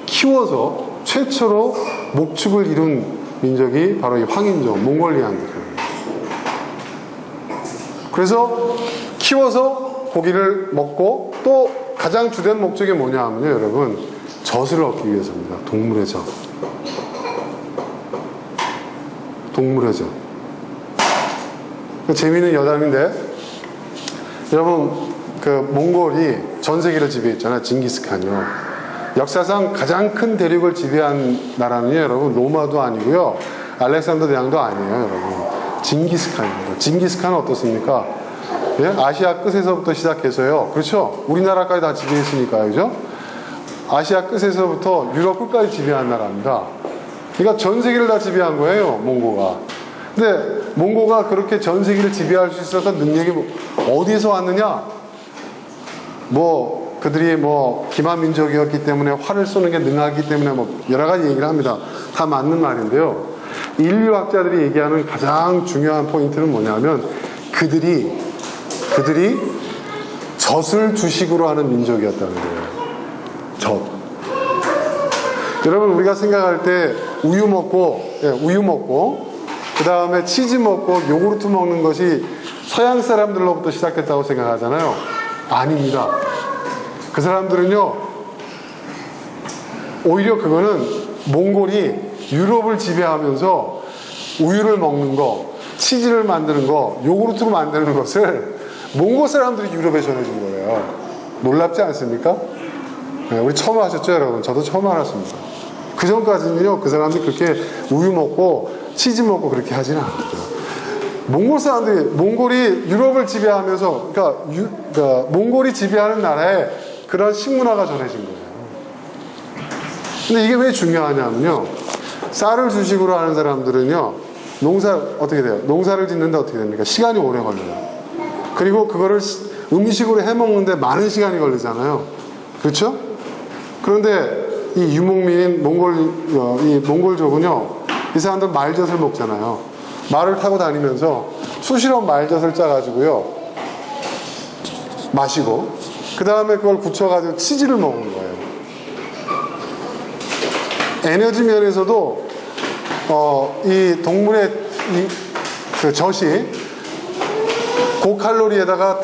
키워서 최초로 목축을 이룬 민족이 바로 이 황인종, 몽골리안들이에요. 그래서 키워서 고기를 먹고, 또 가장 주된 목적이 뭐냐 하면요, 여러분, 젖을 얻기 위해서입니다. 동물의 젖. 동물의 젖. 재미있는 여담인데, 여러분, 그 몽골이 전 세계를 지배했잖아요. 징기스칸이요. 역사상 가장 큰 대륙을 지배한 나라는요, 여러분, 로마도 아니고요, 알렉산더 대왕도 아니에요, 여러분. 징기스칸입니다. 징기스칸은 어떻습니까? 예? 아시아 끝에서부터 시작해서요. 그렇죠? 우리나라까지 다 지배했으니까요. 그죠? 아시아 끝에서부터 유럽 끝까지 지배한 나라입니다. 그러니까 전 세계를 다 지배한 거예요, 몽고가. 근데 몽고가 그렇게 전 세계를 지배할 수 있었던 능력이 어디에서 왔느냐? 그들이 기만 민족이었기 때문에 활을 쏘는 게 능하기 때문에 여러 가지 얘기를 합니다. 다 맞는 말인데요. 인류학자들이 얘기하는 가장 중요한 포인트는 뭐냐면, 그들이 젖을 주식으로 하는 민족이었다는 거예요. 젖. 여러분, 우리가 생각할 때 우유 먹고 그 다음에 치즈 먹고 요구르트 먹는 것이 서양 사람들로부터 시작했다고 생각하잖아요. 아닙니다. 그 사람들은요, 오히려 그거는 몽골이 유럽을 지배하면서 우유를 먹는 거, 치즈를 만드는 거, 요구르트로 만드는 것을 몽골 사람들이 유럽에 전해준 거예요. 놀랍지 않습니까? 네, 우리 처음 하셨죠, 여러분? 저도 처음 알았습니다. 그 전까지는요, 그 사람들이 그렇게 우유 먹고 치즈 먹고 그렇게 하지는 않았죠. 몽골 사람들이, 몽골이 유럽을 지배하면서, 그러니까 몽골이 지배하는 나라에 그런 식문화가 전해진 거예요. 근데 이게 왜 중요하냐면요, 쌀을 주식으로 하는 사람들은요, 어떻게 돼요? 농사를 짓는데 어떻게 됩니까? 시간이 오래 걸려요. 그리고 그거를 음식으로 해 먹는데 많은 시간이 걸리잖아요. 그렇죠? 그런데 이 유목민인 몽골족은요, 이 사람들 말젓을 먹잖아요. 말을 타고 다니면서 수시로 말젓을 짜가지고요, 마시고, 그 다음에 그걸 굳혀가지고 치즈를 먹는 거예요. 에너지 면에서도 이 동물의 그 젖이 고칼로리에다가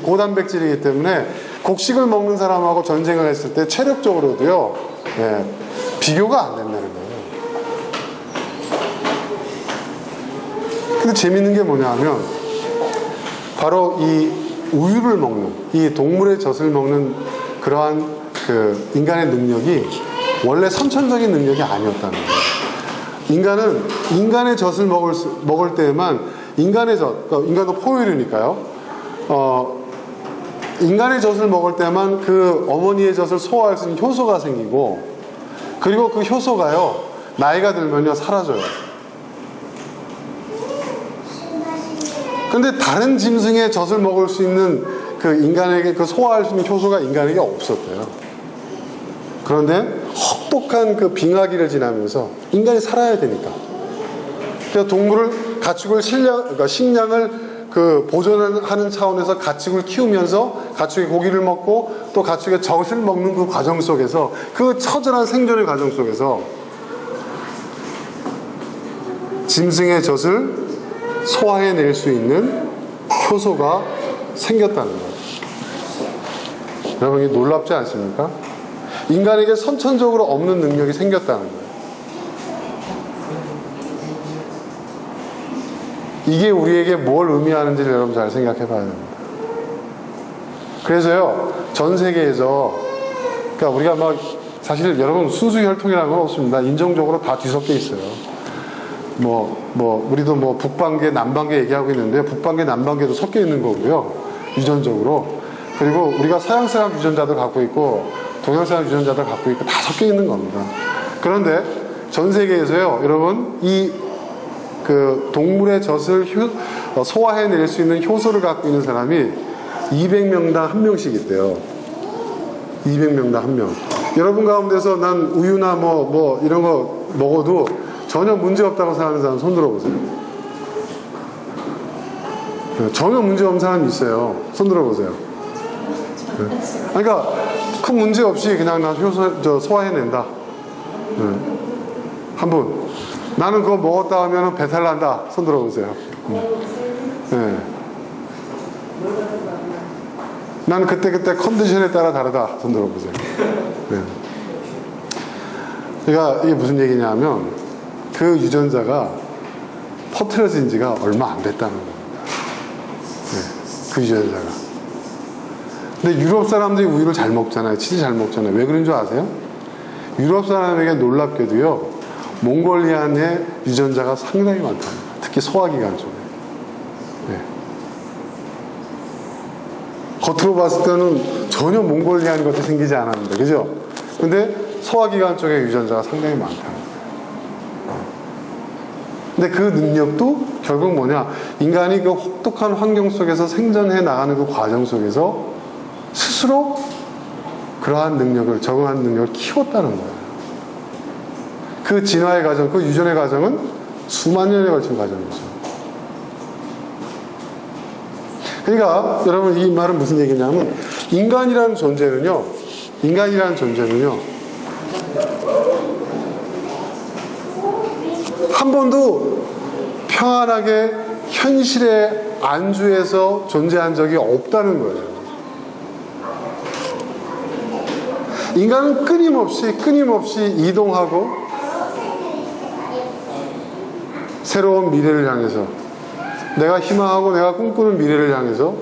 고단백질이기 때문에 곡식을 먹는 사람하고 전쟁을 했을 때 체력적으로도요, 비교가 안 된다는 거예요. 근데 재밌는 게 뭐냐 하면, 바로 이 우유를 먹는, 이 동물의 젖을 먹는 그러한 그 인간의 능력이 원래 선천적인 능력이 아니었다는 거예요. 인간은 인간의 젖을 먹을 때에만, 인간의 젖, 그러니까 인간도 포유류니까요. 인간의 젖을 먹을 때만 그 어머니의 젖을 소화할 수 있는 효소가 생기고, 그리고 그 효소가요, 나이가 들면요, 사라져요. 근데 다른 짐승의 젖을 먹을 수 있는 그 인간에게 그 소화할 수 있는 효소가 인간에게 없었대요. 그런데 혹독한 그 빙하기를 지나면서 인간이 살아야 되니까, 그래서 동물을, 가축을 그러니까 식량을 그 보존하는 차원에서 가축을 키우면서 가축의 고기를 먹고 또 가축의 젖을 먹는 그 과정 속에서, 그 처절한 생존의 과정 속에서 짐승의 젖을 소화해낼 수 있는 효소가 생겼다는 거예요. 여러분, 이게 놀랍지 않습니까? 인간에게 선천적으로 없는 능력이 생겼다는 거예요. 이게 우리에게 뭘 의미하는지를 여러분 잘 생각해 봐야 됩니다. 그래서요, 전 세계에서, 그러니까 우리가 사실 여러분, 순수 혈통이라는 건 없습니다. 인종적으로 다 뒤섞여 있어요. 우리도 북방계, 남방계 얘기하고 있는데, 북방계, 남방계도 섞여 있는 거고요. 유전적으로. 그리고 우리가 서양 사람 유전자도 갖고 있고, 동양 사람 유전자도 갖고 있고, 다 섞여 있는 겁니다. 그런데 전 세계에서요, 여러분, 그 동물의 젖을 소화해낼 수 있는 효소를 갖고 있는 사람이 200명당 1명씩 있대요. 200명당 1명. 여러분 가운데서 난 우유나 뭐 이런 거 먹어도 전혀 문제 없다고 생각하는 사람 손 들어보세요. 전혀 문제 없는 사람이 있어요. 손 들어보세요. 그러니까 큰 문제 없이 그냥 나 소화해낸다. 한 분. 나는 그거 먹었다 하면 배탈 난다. 손 들어보세요. 네. 나는 그때 컨디션에 따라 다르다. 손 들어보세요. 네. 그러니까 이게 무슨 얘기냐면 그 유전자가 퍼뜨려진 지가 얼마 안 됐다는 겁니다. 네. 그 유전자가. 근데 유럽 사람들이 우유를 잘 먹잖아요. 치즈 잘 먹잖아요. 왜 그런 줄 아세요? 유럽 사람에게 놀랍게도요, 몽골리안의 유전자가 상당히 많답니다. 특히 소화기관 쪽에. 네. 겉으로 봤을 때는 전혀 몽골리안 것도 생기지 않았는데, 그죠? 근데 소화기관 쪽에 유전자가 상당히 많답니다. 근데 그 능력도 결국 뭐냐? 인간이 그 혹독한 환경 속에서 생존해 나가는 그 과정 속에서 스스로 그러한 능력을, 적응하는 능력을 키웠다는 거예요. 그 진화의 과정, 그 유전의 과정은 수만 년에 걸친 과정이죠. 그러니까 여러분, 이 말은 무슨 얘기냐면 인간이라는 존재는요 한 번도 평안하게 현실에 안주해서 존재한 적이 없다는 거예요. 인간은 끊임없이 이동하고 새로운 미래를 향해서, 내가 희망하고 내가 꿈꾸는 미래를 향해서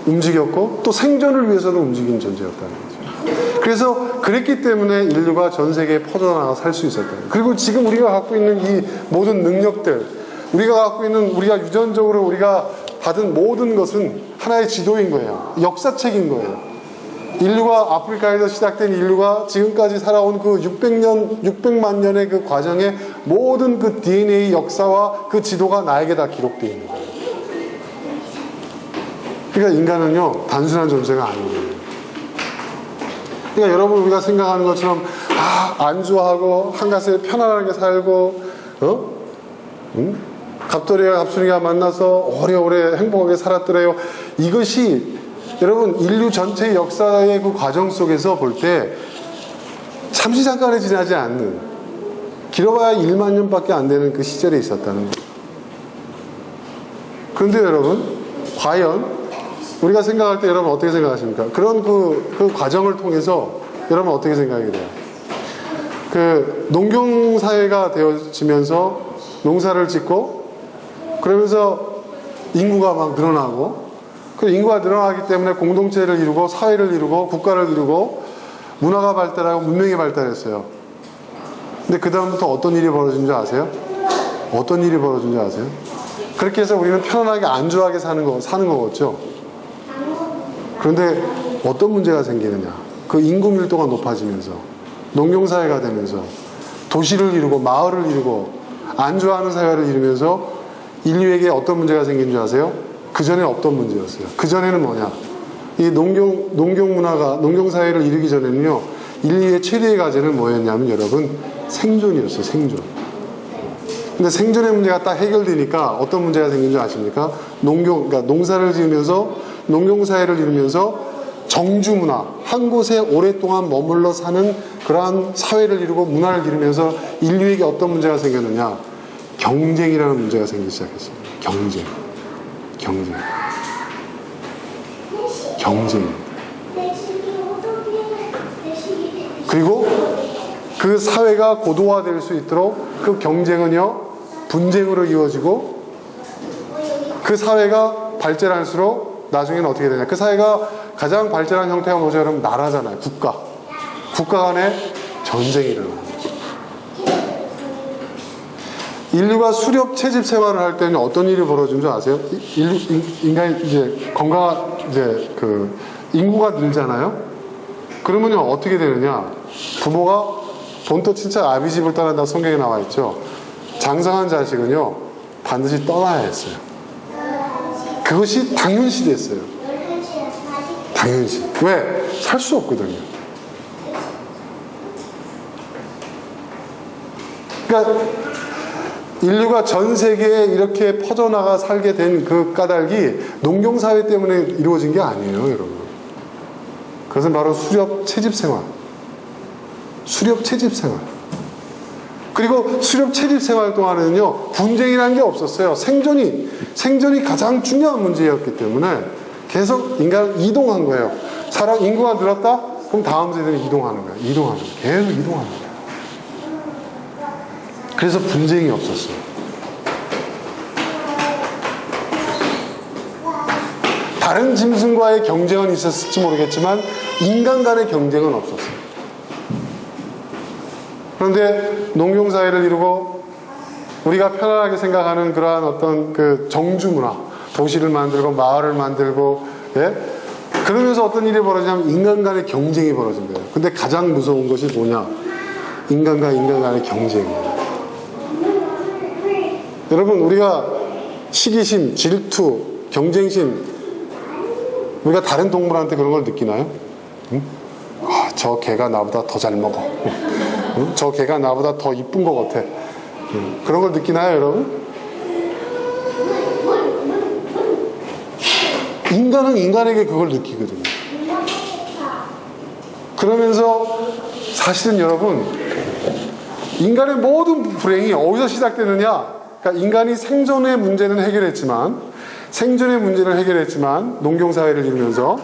움직였고 또 생존을 위해서도 움직인 존재였다는 거죠. 그래서 그랬기 때문에 인류가 전 세계에 퍼져나가 살 수 있었다. 그리고 지금 우리가 갖고 있는 이 모든 능력들, 우리가 유전적으로 우리가 받은 모든 것은 하나의 지도인 거예요. 역사책인 거예요. 인류가 아프리카에서 시작된 인류가 지금까지 살아온 그 600만 년의 그 과정의 모든 그 DNA 역사와 그 지도가 나에게 다 기록되어 있는 거예요. 그러니까 인간은요, 단순한 존재가 아닌 거예요. 그러니까 여러분, 우리가 생각하는 것처럼 안주하고 한가스에 편안하게 살고 갑돌이와 갑순이가 만나서 오래오래 행복하게 살았더래요. 이것이 여러분, 인류 전체의 역사의 그 과정 속에서 볼 때 잠시 잠깐에 지나지 않는, 길어봐야 1만 년밖에 안 되는 그 시절에 있었다는 거예요. 그런데 여러분, 과연 우리가 생각할 때 여러분 어떻게 생각하십니까? 그런 그 과정을 통해서 여러분 어떻게 생각이 돼요? 그 농경사회가 되어지면서 농사를 짓고 그러면서 인구가 막 늘어나고, 그 인구가 늘어나기 때문에 공동체를 이루고 사회를 이루고 국가를 이루고 문화가 발달하고 문명이 발달했어요. 근데 그 다음부터 어떤 일이 벌어진 줄 아세요? 어떤 일이 벌어진 줄 아세요? 그렇게 해서 우리는 편안하게 안주하게 사는 거겠죠. 그런데 어떤 문제가 생기느냐? 그 인구 밀도가 높아지면서 농경사회가 되면서 도시를 이루고 마을을 이루고 안주하는 사회를 이루면서 인류에게 어떤 문제가 생긴 줄 아세요? 그 전에 없던 문제였어요. 그 전에는 뭐냐? 이 농경 문화가, 농경사회를 이루기 전에는요, 인류의 최대의 과제는 뭐였냐면 여러분, 생존이었어요. 생존. 근데 생존의 문제가 딱 해결되니까 어떤 문제가 생긴 줄 아십니까? 그러니까 농사를 지으면서, 농경사회를 이루면서 정주 문화, 한 곳에 오랫동안 머물러 사는 그러한 사회를 이루고 문화를 이루면서 인류에게 어떤 문제가 생겼느냐? 경쟁이라는 문제가 생기기 시작했어요. 경쟁. 그리고 그 사회가 고도화될 수 있도록 그 경쟁은요, 분쟁으로 이루어지고, 그 사회가 발전할수록 나중에는 어떻게 되냐? 그 사회가 가장 발전한 형태가 뭐죠? 여러분, 나라잖아요. 국가 간의 전쟁이 일어나요. 인류가 수렵 채집 생활을 할 때는 어떤 일이 벌어진 줄 아세요? 인간이 이제 인구가 늘잖아요? 그러면요, 어떻게 되느냐? 부모가 본토 친척 아비 집을 떠난다고 성경에 나와 있죠. 장성한 자식은요 반드시 떠나야 했어요. 그것이 당연시 됐어요. 당연시. 왜? 살 수 없거든요. 그러니까 인류가 전 세계에 이렇게 퍼져나가 살게 된 그 까닭이 농경사회 때문에 이루어진 게 아니에요, 여러분. 그것은 바로 수렵 채집생활. 수렵 채집생활. 그리고 수렵 채집생활 동안에는요, 분쟁이라는 게 없었어요. 생존이 가장 중요한 문제였기 때문에 계속 인간은 이동한 거예요. 인구가 늘었다? 그럼 다음 세대는 이동하는 거예요. 계속 이동하는 거예요. 그래서 분쟁이 없었어요. 다른 짐승과의 경쟁은 있었을지 모르겠지만 인간 간의 경쟁은 없었어요. 그런데 농경사회를 이루고 우리가 편안하게 생각하는 그러한 어떤 그 정주문화, 도시를 만들고 마을을 만들고, 예? 그러면서 어떤 일이 벌어지냐면 인간 간의 경쟁이 벌어진 거예요. 근데 가장 무서운 것이 뭐냐? 인간과 인간 간의 경쟁이에요. 여러분, 우리가 시기심, 질투, 경쟁심, 우리가 다른 동물한테 그런 걸 느끼나요? 응? 아, 저 개가 나보다 더 잘 먹어. 응? 저 개가 나보다 더 이쁜 것 같아. 응? 그런 걸 느끼나요, 여러분? 인간은 인간에게 그걸 느끼거든요. 그러면서 사실은 여러분, 인간의 모든 불행이 어디서 시작되느냐? 그러니까 인간이 생존의 문제를 해결했지만 농경사회를 이루면서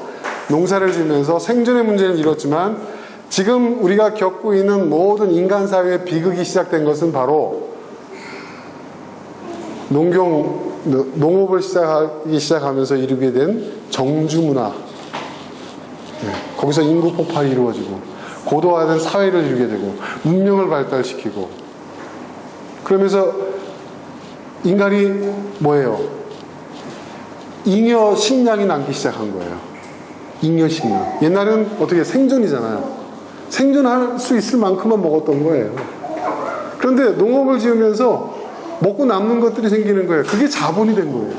농사를 지으면서 생존의 문제는 이뤘지만 지금 우리가 겪고 있는 모든 인간사회의 비극이 시작된 것은 바로 농업을 시작하면서 이루게 된 정주문화, 거기서 인구 폭발이 이루어지고 고도화된 사회를 이루게 되고 문명을 발달시키고 그러면서 인간이 뭐예요? 잉여 식량이 남기 시작한 거예요. 잉여 식량. 옛날에는 어떻게 생존이잖아요. 생존할 수 있을 만큼만 먹었던 거예요. 그런데 농업을 지으면서 먹고 남는 것들이 생기는 거예요. 그게 자본이 된 거예요.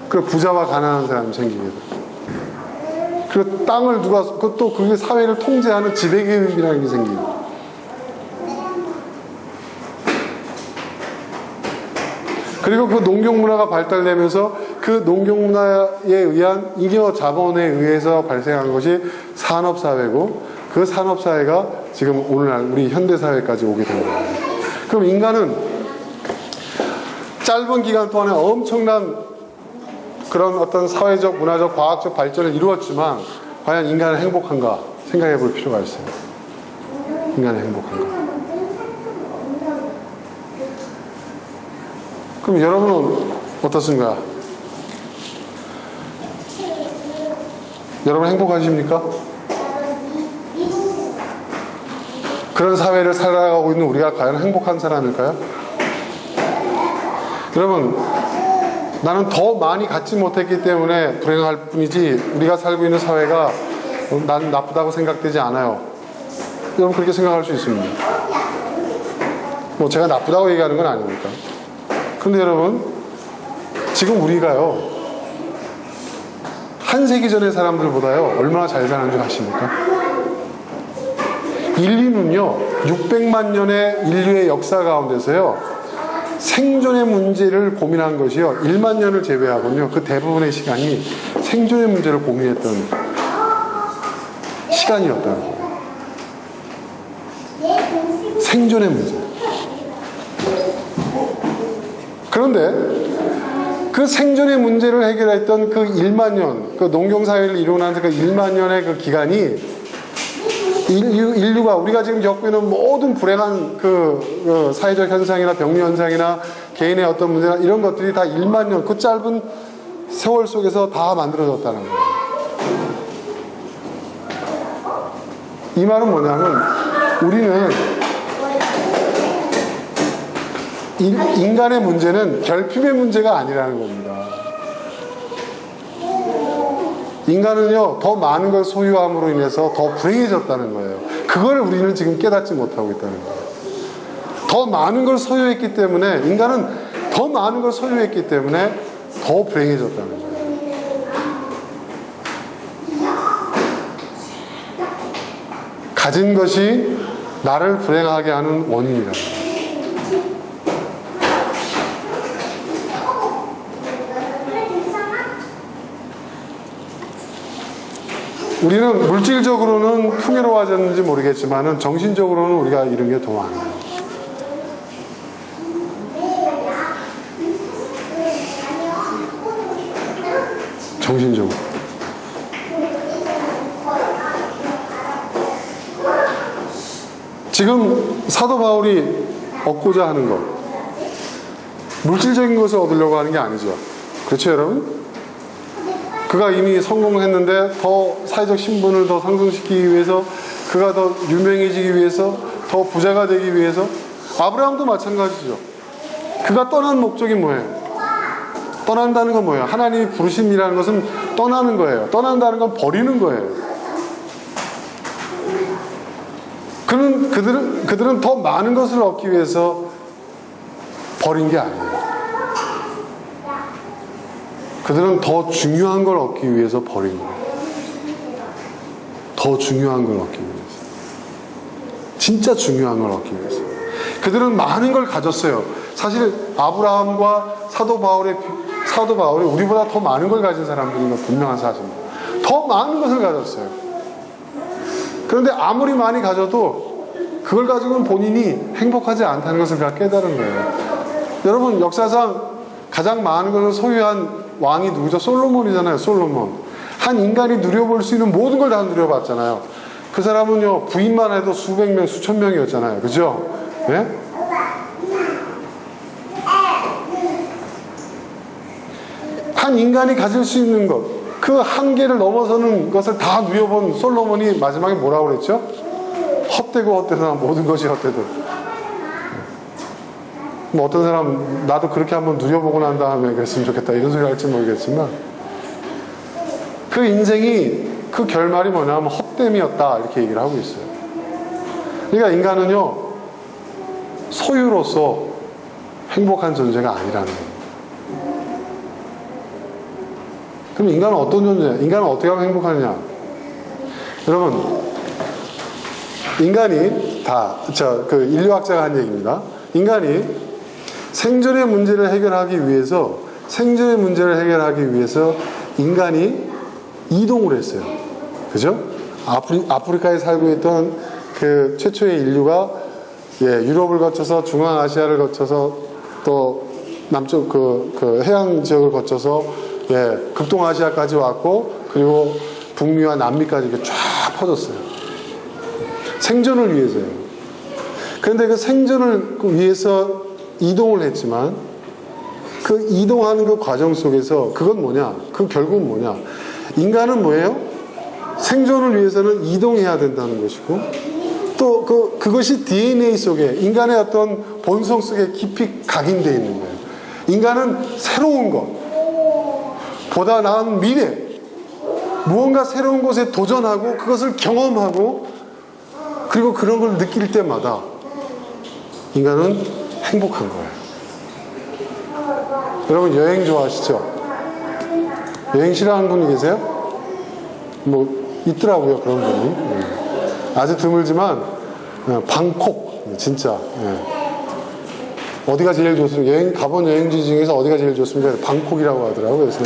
그리고 부자와 가난한 사람이 생기게 돼요. 그리고 땅을 또 그게 사회를 통제하는 지배계급이라는 게 생겨요. 그리고 그 농경문화가 발달되면서 그 농경문화에 의한 잉여 자본에 의해서 발생한 것이 산업사회고 그 산업사회가 지금 오늘날 우리 현대사회까지 오게 된 거예요. 그럼 인간은 짧은 기간 동안에 엄청난 그런 어떤 사회적, 문화적, 과학적 발전을 이루었지만 과연 인간은 행복한가 생각해 볼 필요가 있어요. 인간은 행복한가? 그럼 여러분은 어떻습니까? 여러분 행복하십니까? 그런 사회를 살아가고 있는 우리가 과연 행복한 사람일까요? 여러분, 나는 더 많이 갖지 못했기 때문에 불행할 뿐이지 우리가 살고 있는 사회가 난 나쁘다고 생각되지 않아요. 여러분 그렇게 생각할 수 있습니다. 뭐 제가 나쁘다고 얘기하는 건 아니니까. 그런데 여러분, 지금 우리가요, 한 세기 전의 사람들보다요, 얼마나 잘 사는 줄 아십니까? 인류는요, 600만 년의 인류의 역사 가운데서요, 생존의 문제를 고민한 것이요, 1만 년을 제외하고요, 그 대부분의 시간이 생존의 문제를 고민했던 시간이었다는 거예요. 생존의 문제. 그런데 그 생존의 문제를 해결했던 그 1만 년, 그 농경사회를 이루면서 그 1만 년의 그 기간이 인류가 우리가 지금 겪고 있는 모든 불행한 그 사회적 현상이나 병리 현상이나 개인의 어떤 문제나 이런 것들이 다 1만 년, 그 짧은 세월 속에서 다 만들어졌다는 거예요. 이 말은 뭐냐면 우리는 인간의 문제는 결핍의 문제가 아니라는 겁니다. 인간은요, 더 많은 걸 소유함으로 인해서 더 불행해졌다는 거예요. 그걸 우리는 지금 깨닫지 못하고 있다는 거예요. 더 많은 걸 소유했기 때문에, 인간은 더 많은 걸 소유했기 때문에 더 불행해졌다는 거예요. 가진 것이 나를 불행하게 하는 원인이다. 우리는 물질적으로는 풍요로워졌는지 모르겠지만 정신적으로는 우리가 잃은 게 더 많아요. 정신적으로. 지금 사도 바울이 얻고자 하는 것, 물질적인 것을 얻으려고 하는 게 아니죠. 그렇죠, 여러분? 그가 이미 성공했는데 더 사회적 신분을 더 상승시키기 위해서, 그가 더 유명해지기 위해서, 더 부자가 되기 위해서. 아브라함도 마찬가지죠. 그가 떠난 목적이 뭐예요? 떠난다는 건 뭐예요? 하나님이 부르심이라는 것은 떠나는 거예요. 떠난다는 건 버리는 거예요. 그들은 더 많은 것을 얻기 위해서 버린 게 아니에요. 그들은 더 중요한 걸 얻기 위해서 버린 거예요. 더 중요한 걸 얻기 위해서. 진짜 중요한 걸 얻기 위해서. 그들은 많은 걸 가졌어요. 사실 아브라함과 사도 바울이 우리보다 더 많은 걸 가진 사람들인 건 분명한 사실입니다. 더 많은 것을 가졌어요. 그런데 아무리 많이 가져도 그걸 가지고는 본인이 행복하지 않다는 것을 그가 깨달은 거예요. 여러분, 역사상 가장 많은 것을 소유한 왕이 누구죠? 솔로몬이잖아요. 솔로몬. 한 인간이 누려볼 수 있는 모든 걸 다 누려봤잖아요. 그 사람은요, 부인만 해도 수백 명, 수천 명이었잖아요. 그죠? 네? 한 인간이 가질 수 있는 것, 그 한계를 넘어서는 것을 다 누려본 솔로몬이 마지막에 뭐라고 그랬죠? 헛되고 헛되다 모든 것이 헛되다. 뭐 어떤 사람, 나도 그렇게 한번 누려보고 난 다음에 그랬으면 좋겠다 이런 소리 할지 모르겠지만, 그 인생이, 그 결말이 뭐냐면 헛됨이었다 이렇게 얘기를 하고 있어요. 그러니까 인간은요, 소유로서 행복한 존재가 아니라는 거예요. 그럼 인간은 어떤 존재냐? 인간은 어떻게 하면 행복하느냐? 여러분, 인간이 그 인류학자가 한 얘기입니다. 인간이 생존의 문제를 해결하기 위해서 인간이 이동을 했어요. 그죠? 아프리카에 살고 있던 그 최초의 인류가 유럽을 거쳐서 중앙아시아를 거쳐서 또 남쪽 그 해양 지역을 거쳐서 극동아시아까지 왔고, 그리고 북미와 남미까지 이렇게 쫙 퍼졌어요. 생존을 위해서요. 그런데 그 생존을 위해서 이동을 했지만, 그 이동하는 그 과정 속에서 그건 뭐냐? 그 결국은 뭐냐? 인간은 뭐예요? 생존을 위해서는 이동해야 된다는 것이고, 또 그것이 DNA 속에, 인간의 어떤 본성 속에 깊이 각인되어 있는 거예요. 인간은 새로운 것, 보다 나은 미래, 무언가 새로운 것에 도전하고 그것을 경험하고, 그리고 그런 걸 느낄 때마다 인간은 행복한 거예요. 여러분, 여행 좋아하시죠? 여행 싫어하는 분이 계세요? 뭐 있더라고요, 그런 분이. 아주 드물지만 방콕, 진짜 어디가 제일 좋습니까? 가본 여행지 중에서 어디가 제일 좋습니까? 방콕이라고 하더라고요. 그래서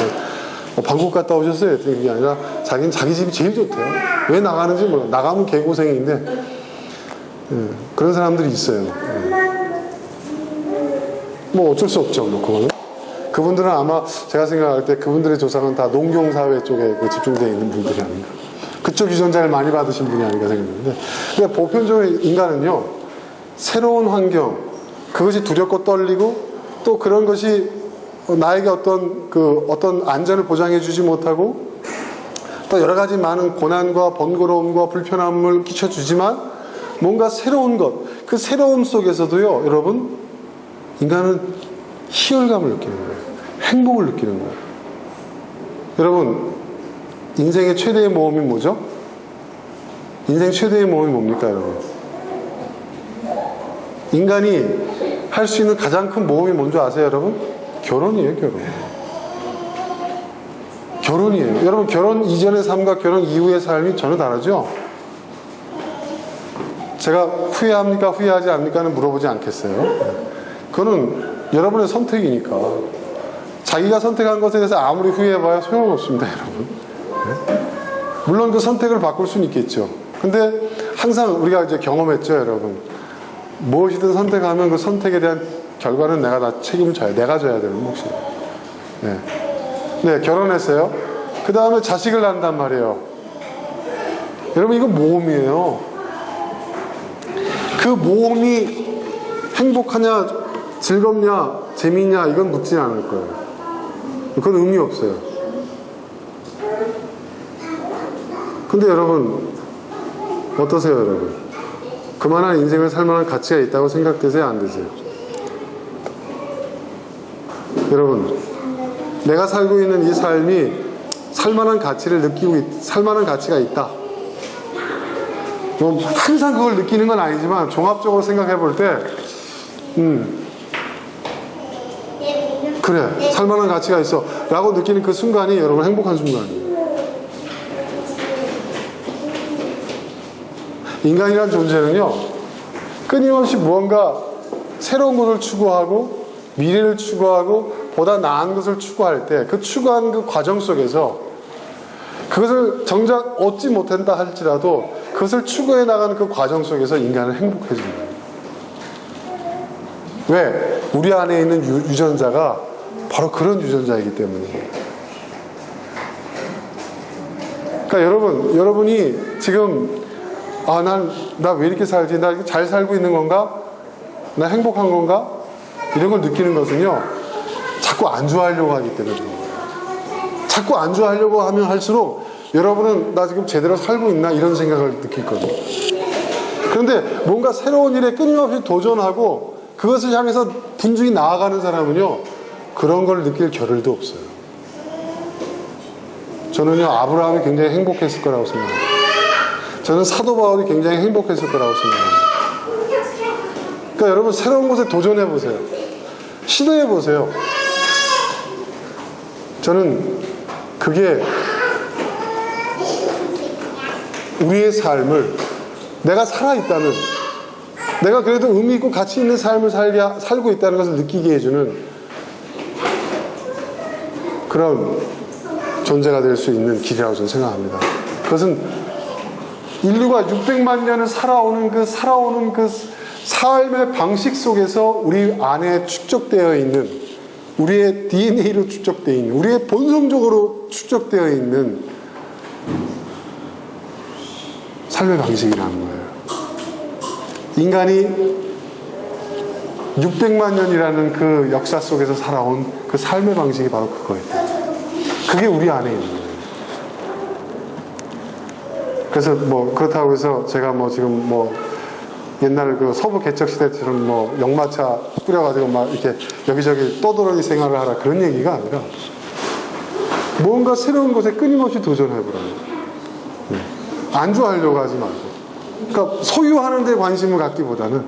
방콕 갔다 오셨어요? 했더니 그게 아니라 자기는 자기 집이 제일 좋대요. 왜 나가는지 몰라. 나가면 개고생인데 그런 사람들이 있어요. 뭐 어쩔 수 없죠, 뭐 그거는. 그분들은 아마 제가 생각할 때 그분들의 조상은 다 농경사회 쪽에 집중되어 있는 분들이 아닌가. 그쪽 유전자를 많이 받으신 분이 아닌가 생각하는데, 그러니까 보편적으로 인간은요, 새로운 환경, 그것이 두렵고 떨리고, 또 그런 것이 나에게 어떤 안전을 보장해주지 못하고, 또 여러 가지 많은 고난과 번거로움과 불편함을 끼쳐주지만, 뭔가 새로운 것, 그 새로움 속에서도요, 여러분, 인간은 희열감을 느끼는 거예요. 행복을 느끼는 거예요. 여러분, 인생의 최대의 모험이 뭐죠? 인생 최대의 모험이 뭡니까, 여러분? 인간이 할 수 있는 가장 큰 모험이 뭔지 아세요, 여러분? 결혼이에요, 결혼. 결혼이에요. 여러분, 결혼 이전의 삶과 결혼 이후의 삶이 전혀 다르죠? 제가 후회합니까, 후회하지 않습니까는 물어보지 않겠어요. 그거는 여러분의 선택이니까. 자기가 선택한 것에 대해서 아무리 후회해봐야 소용없습니다, 여러분. 네? 물론 그 선택을 바꿀 수는 있겠죠. 근데 항상 우리가 이제 경험했죠, 여러분. 무엇이든 선택하면 그 선택에 대한 결과는 내가 다 책임을 져야, 내가 져야 되는 몫이에요. 네. 네, 결혼했어요. 그 다음에 자식을 낳는단 말이에요. 여러분, 이거 모험이에요. 그 모험이 행복하냐, 즐겁냐, 재미있냐, 이건 묻지 않을 거예요. 그건 의미 없어요. 근데 여러분, 어떠세요, 여러분? 그만한 인생을 살 만한 가치가 있다고 생각되세요, 안 되세요? 여러분, 내가 살고 있는 이 삶이 살만한 가치를 느끼고 살만한 가치가 있다. 뭐 항상 그걸 느끼는 건 아니지만 종합적으로 생각해 볼 때, 그래, 살만한 가치가 있어 라고 느끼는 그 순간이 여러분 행복한 순간이에요. 인간이란 존재는요, 끊임없이 무언가 새로운 것을 추구하고 미래를 추구하고 보다 나은 것을 추구할 때 그 추구하는 그 과정 속에서 그것을 정작 얻지 못한다 할지라도 그것을 추구해 나가는 그 과정 속에서 인간은 행복해집니다. 왜? 우리 안에 있는 유전자가 바로 그런 유전자이기 때문이에요. 그러니까 여러분이 지금 나 왜 이렇게 살지? 나 잘 살고 있는 건가? 나 행복한 건가? 이런 걸 느끼는 것은요, 자꾸 안주하려고 하기 때문에 그런 거예요. 자꾸 안주하려고 하면 할수록 여러분은 나 지금 제대로 살고 있나? 이런 생각을 느낄 거예요. 그런데 뭔가 새로운 일에 끊임없이 도전하고 그것을 향해서 분주히 나아가는 사람은요, 그런 걸 느낄 겨를도 없어요. 저는요, 아브라함이 굉장히 행복했을 거라고 생각합니다. 저는 사도 바울이 굉장히 행복했을 거라고 생각합니다. 그러니까 여러분, 새로운 곳에 도전해 보세요. 시도해 보세요. 저는 그게 우리의 삶을, 내가 살아있다는, 내가 그래도 의미 있고 가치 있는 삶을 살고 있다는 것을 느끼게 해주는 그런 존재가 될 수 있는 길이라고 저는 생각합니다. 그것은 인류가 600만 년을 살아오는 그 삶의 방식 속에서 우리 안에 축적되어 있는, 우리의 DNA로 축적되어 있는, 우리의 본성적으로 축적되어 있는 삶의 방식이라는 거예요. 인간이 600만 년이라는 그 역사 속에서 살아온 그 삶의 방식이 바로 그거예요. 그게 우리 안에 있는 거예요. 그래서 그렇다고 해서 제가 지금 옛날 그 서부 개척 시대처럼 역마차 뿌려가지고 막 이렇게 여기저기 떠돌이 생활을 하라, 그런 얘기가 아니라 뭔가 새로운 것에 끊임없이 도전해보라는 거예요. 안주하려고 하지 말고, 그러니까 소유하는 데 관심을 갖기보다는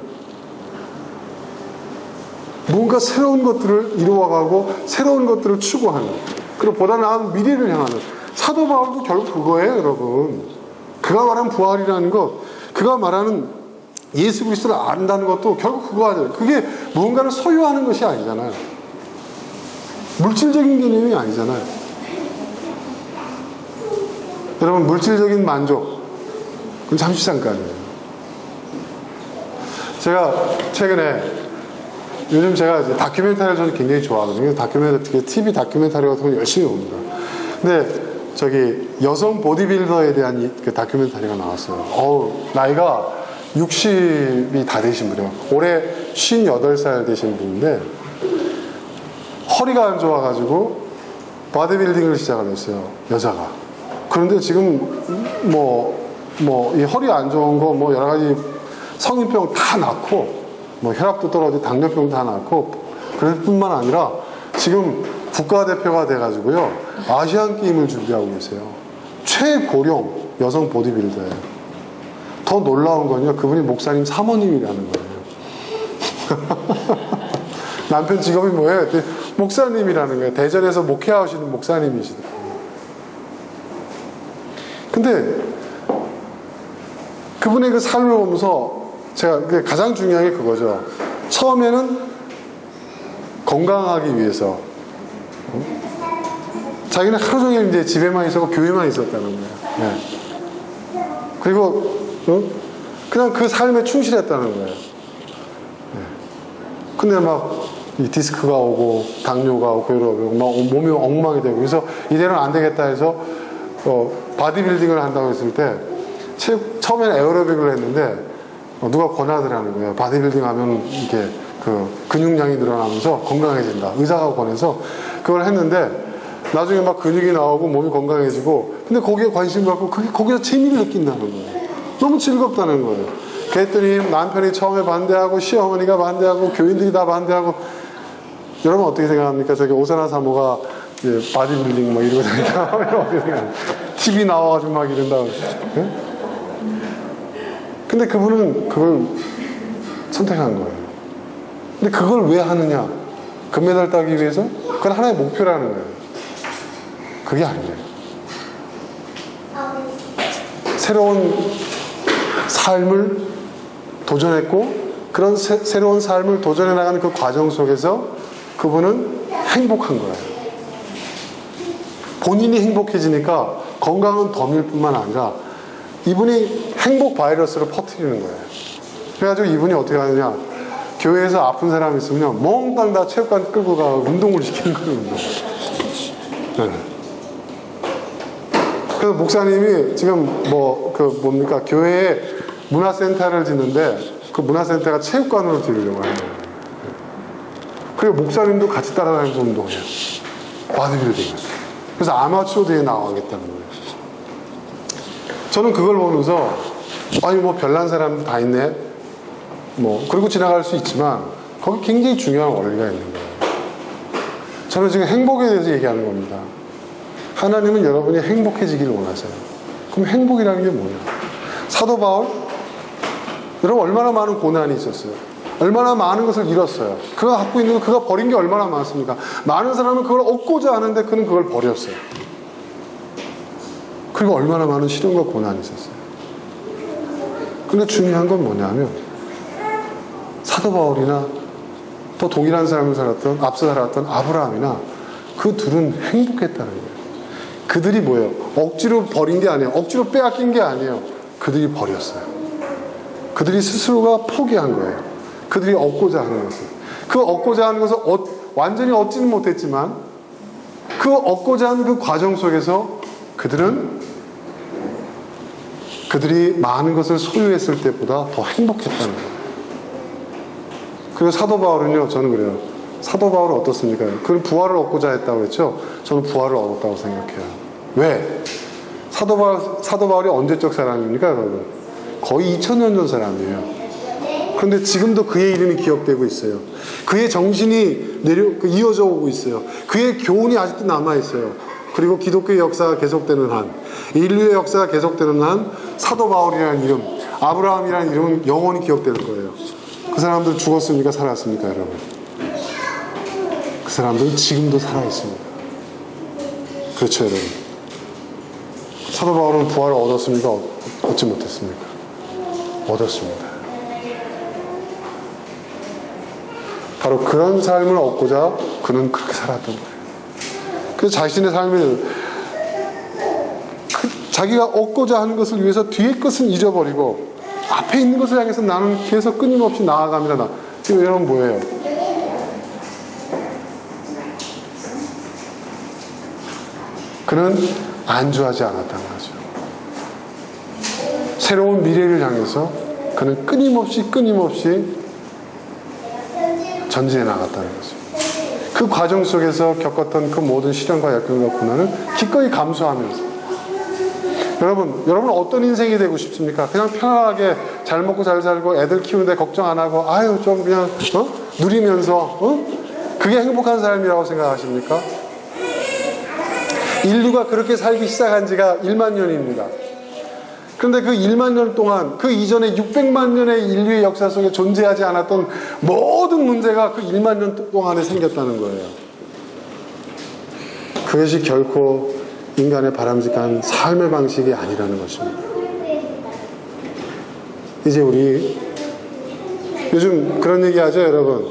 뭔가 새로운 것들을 이루어가고 새로운 것들을 추구하는, 그리고 보다 나은 미래를 향하는. 사도 바울도 결국 그거예요, 여러분. 그가 말하는 부활이라는 것, 그가 말하는 예수 그리스도를 안다는 것도 결국 그거 하잖아요. 그게 무언가를 소유하는 것이 아니잖아요. 물질적인 개념이 아니잖아요. 여러분, 물질적인 만족, 그건 잠시 잠깐이에요. 제가 최근에, 요즘 제가 이제 다큐멘터리를 저는 굉장히 좋아하거든요. TV 다큐멘터리 같은 거 열심히 봅니다. 근데 여성 보디빌더에 대한 그 다큐멘터리가 나왔어요. 나이가 60이 다 되신 분이에요. 올해 58살 되신 분인데 허리가 안 좋아가지고 바디빌딩을 시작을 했어요, 여자가. 그런데 지금 이 허리 안 좋은 거 여러 가지 성인병 다 낳고 혈압도 떨어지고 당뇨병 다 낳고, 그럴 뿐만 아니라 지금 국가대표가 돼가지고요, 아시안 게임을 준비하고 계세요. 최고령 여성 보디빌더예요. 더 놀라운 건요, 그분이 목사님 사모님이라는 거예요. 남편 직업이 뭐예요? 목사님이라는 거예요. 대전에서 목회하시는 목사님이시더라고요. 근데 그분의 그 삶을 보면서 제가 가장 중요한 게 그거죠. 처음에는 건강하기 위해서 자기는 하루 종일 이제 집에만 있었고 교회만 있었다는 거예요. 네. 그리고 그냥 그 삶에 충실했다는 거예요. 네. 근데 막 이 디스크가 오고 당뇨가 오고 이러고 막 몸이 엉망이 되고 그래서 이대로는 안 되겠다 해서 바디빌딩을 한다고 했을 때 처음에는 에어로빅을 했는데 누가 권하더라는 거예요. 바디빌딩 하면 이렇게 그 근육량이 늘어나면서 건강해진다. 의사가 권해서 그걸 했는데 나중에 막 근육이 나오고 몸이 건강해지고 근데 거기에 관심 갖고 거기서 재미를 느낀다는 거예요. 너무 즐겁다는 거예요. 그랬더니 남편이 처음에 반대하고 시어머니가 반대하고 교인들이 다 반대하고 여러분 어떻게 생각합니까? 저기 오사나 사모가 바디빌딩 뭐 이러고 다니까 어떻게 생각합니까? TV 나와가지고 막 이런다고. 네? 근데 그분은 그걸 선택한 거예요. 근데 그걸 왜 하느냐? 금메달 따기 위해서? 그건 하나의 목표라는 거예요. 그게 아니에요. 새로운 삶을 도전했고 그런 새로운 삶을 도전해 나가는 그 과정 속에서 그분은 행복한 거예요. 본인이 행복해지니까 건강은 덤일 뿐만 아니라 이분이 행복 바이러스를 퍼뜨리는 거예요. 그래가지고 이분이 어떻게 하느냐, 교회에서 아픈 사람이 있으면 몽땅 다 체육관 끌고 가 운동을 시키는 거예요. 운동. 네. 그래서 목사님이 지금 뭡니까 교회에 문화센터를 짓는데 그 문화센터가 체육관으로 지으려고 하는 거예요. 그리고 목사님도 같이 따라다니면서 운동해요. 바디빌딩을. 그래서 아마추어 대회에 나가겠다는 거예요. 저는 그걸 보면서 아니 뭐 별난 사람도 다 있네. 그리고 지나갈 수 있지만 거기 굉장히 중요한 원리가 있는 거예요. 저는 지금 행복에 대해서 얘기하는 겁니다. 하나님은 여러분이 행복해지길 원하세요. 그럼 행복이라는 게 뭐냐? 사도 바울? 여러분 얼마나 많은 고난이 있었어요. 얼마나 많은 것을 잃었어요. 그가 갖고 있는 거, 그가 버린 게 얼마나 많습니까? 많은 사람은 그걸 얻고자 하는데 그는 그걸 버렸어요. 그리고 얼마나 많은 시련과 고난이 있었어요. 근데 중요한 건 뭐냐면 사도 바울이나 또 동일한 삶을 살았던 앞서 살았던 아브라함이나 그 둘은 행복했다는 거예요. 그들이 뭐예요? 억지로 버린 게 아니에요. 억지로 빼앗긴 게 아니에요. 그들이 버렸어요. 그들이 스스로가 포기한 거예요. 그들이 얻고자 하는 것을. 그 얻고자 하는 것을 완전히 얻지는 못했지만 그 얻고자 하는 그 과정 속에서 그들이 많은 것을 소유했을 때보다 더 행복했다는 거예요. 그리고 사도 바울은요, 저는 그래요. 사도 바울은 어떻습니까? 그는 부활을 얻고자 했다고 했죠? 저는 부활을 얻었다고 생각해요. 왜? 사도 바울이 언제적 사람입니까, 여러분? 거의 2000년 전 사람이에요. 그런데 지금도 그의 이름이 기억되고 있어요. 그의 정신이 이어져 오고 있어요. 그의 교훈이 아직도 남아있어요. 그리고 기독교의 역사가 계속되는 한, 인류의 역사가 계속되는 한 사도 바울이라는 이름, 아브라함이라는 이름은 영원히 기억될 거예요. 그 사람들 죽었습니까? 살았습니까? 여러분? 그 사람들은 지금도 살아있습니다. 그렇죠, 여러분? 사도 바울은 부활을 얻었습니까? 얻지 못했습니까? 얻었습니다. 바로 그런 삶을 얻고자 그는 그렇게 살았던 거예요. 그래서 자신의 삶을 자기가 얻고자 하는 것을 위해서 뒤의 것은 잊어버리고 앞에 있는 것을 향해서 나는 계속 끊임없이 나아갑니다. 지금 여러분 뭐예요? 그는 안주하지 않았다는 거죠. 새로운 미래를 향해서 그는 끊임없이 전진해 나갔다는 거죠. 그 과정 속에서 겪었던 그 모든 시련과 역경과 고난을 기꺼이 감수하면서 여러분 어떤 인생이 되고 싶습니까? 그냥 편안하게 잘 먹고 잘 살고 애들 키우는데 걱정 안 하고 좀 그냥 누리면서 그게 행복한 삶이라고 생각하십니까? 인류가 그렇게 살기 시작한 지가 1만 년입니다. 그런데 그 1만 년 동안, 그 이전에 600만 년의 인류의 역사 속에 존재하지 않았던 모든 문제가 그 1만 년 동안에 생겼다는 거예요. 그것이 결코 인간의 바람직한 삶의 방식이 아니라는 것입니다. 이제 우리 요즘 그런 얘기 하죠, 여러분.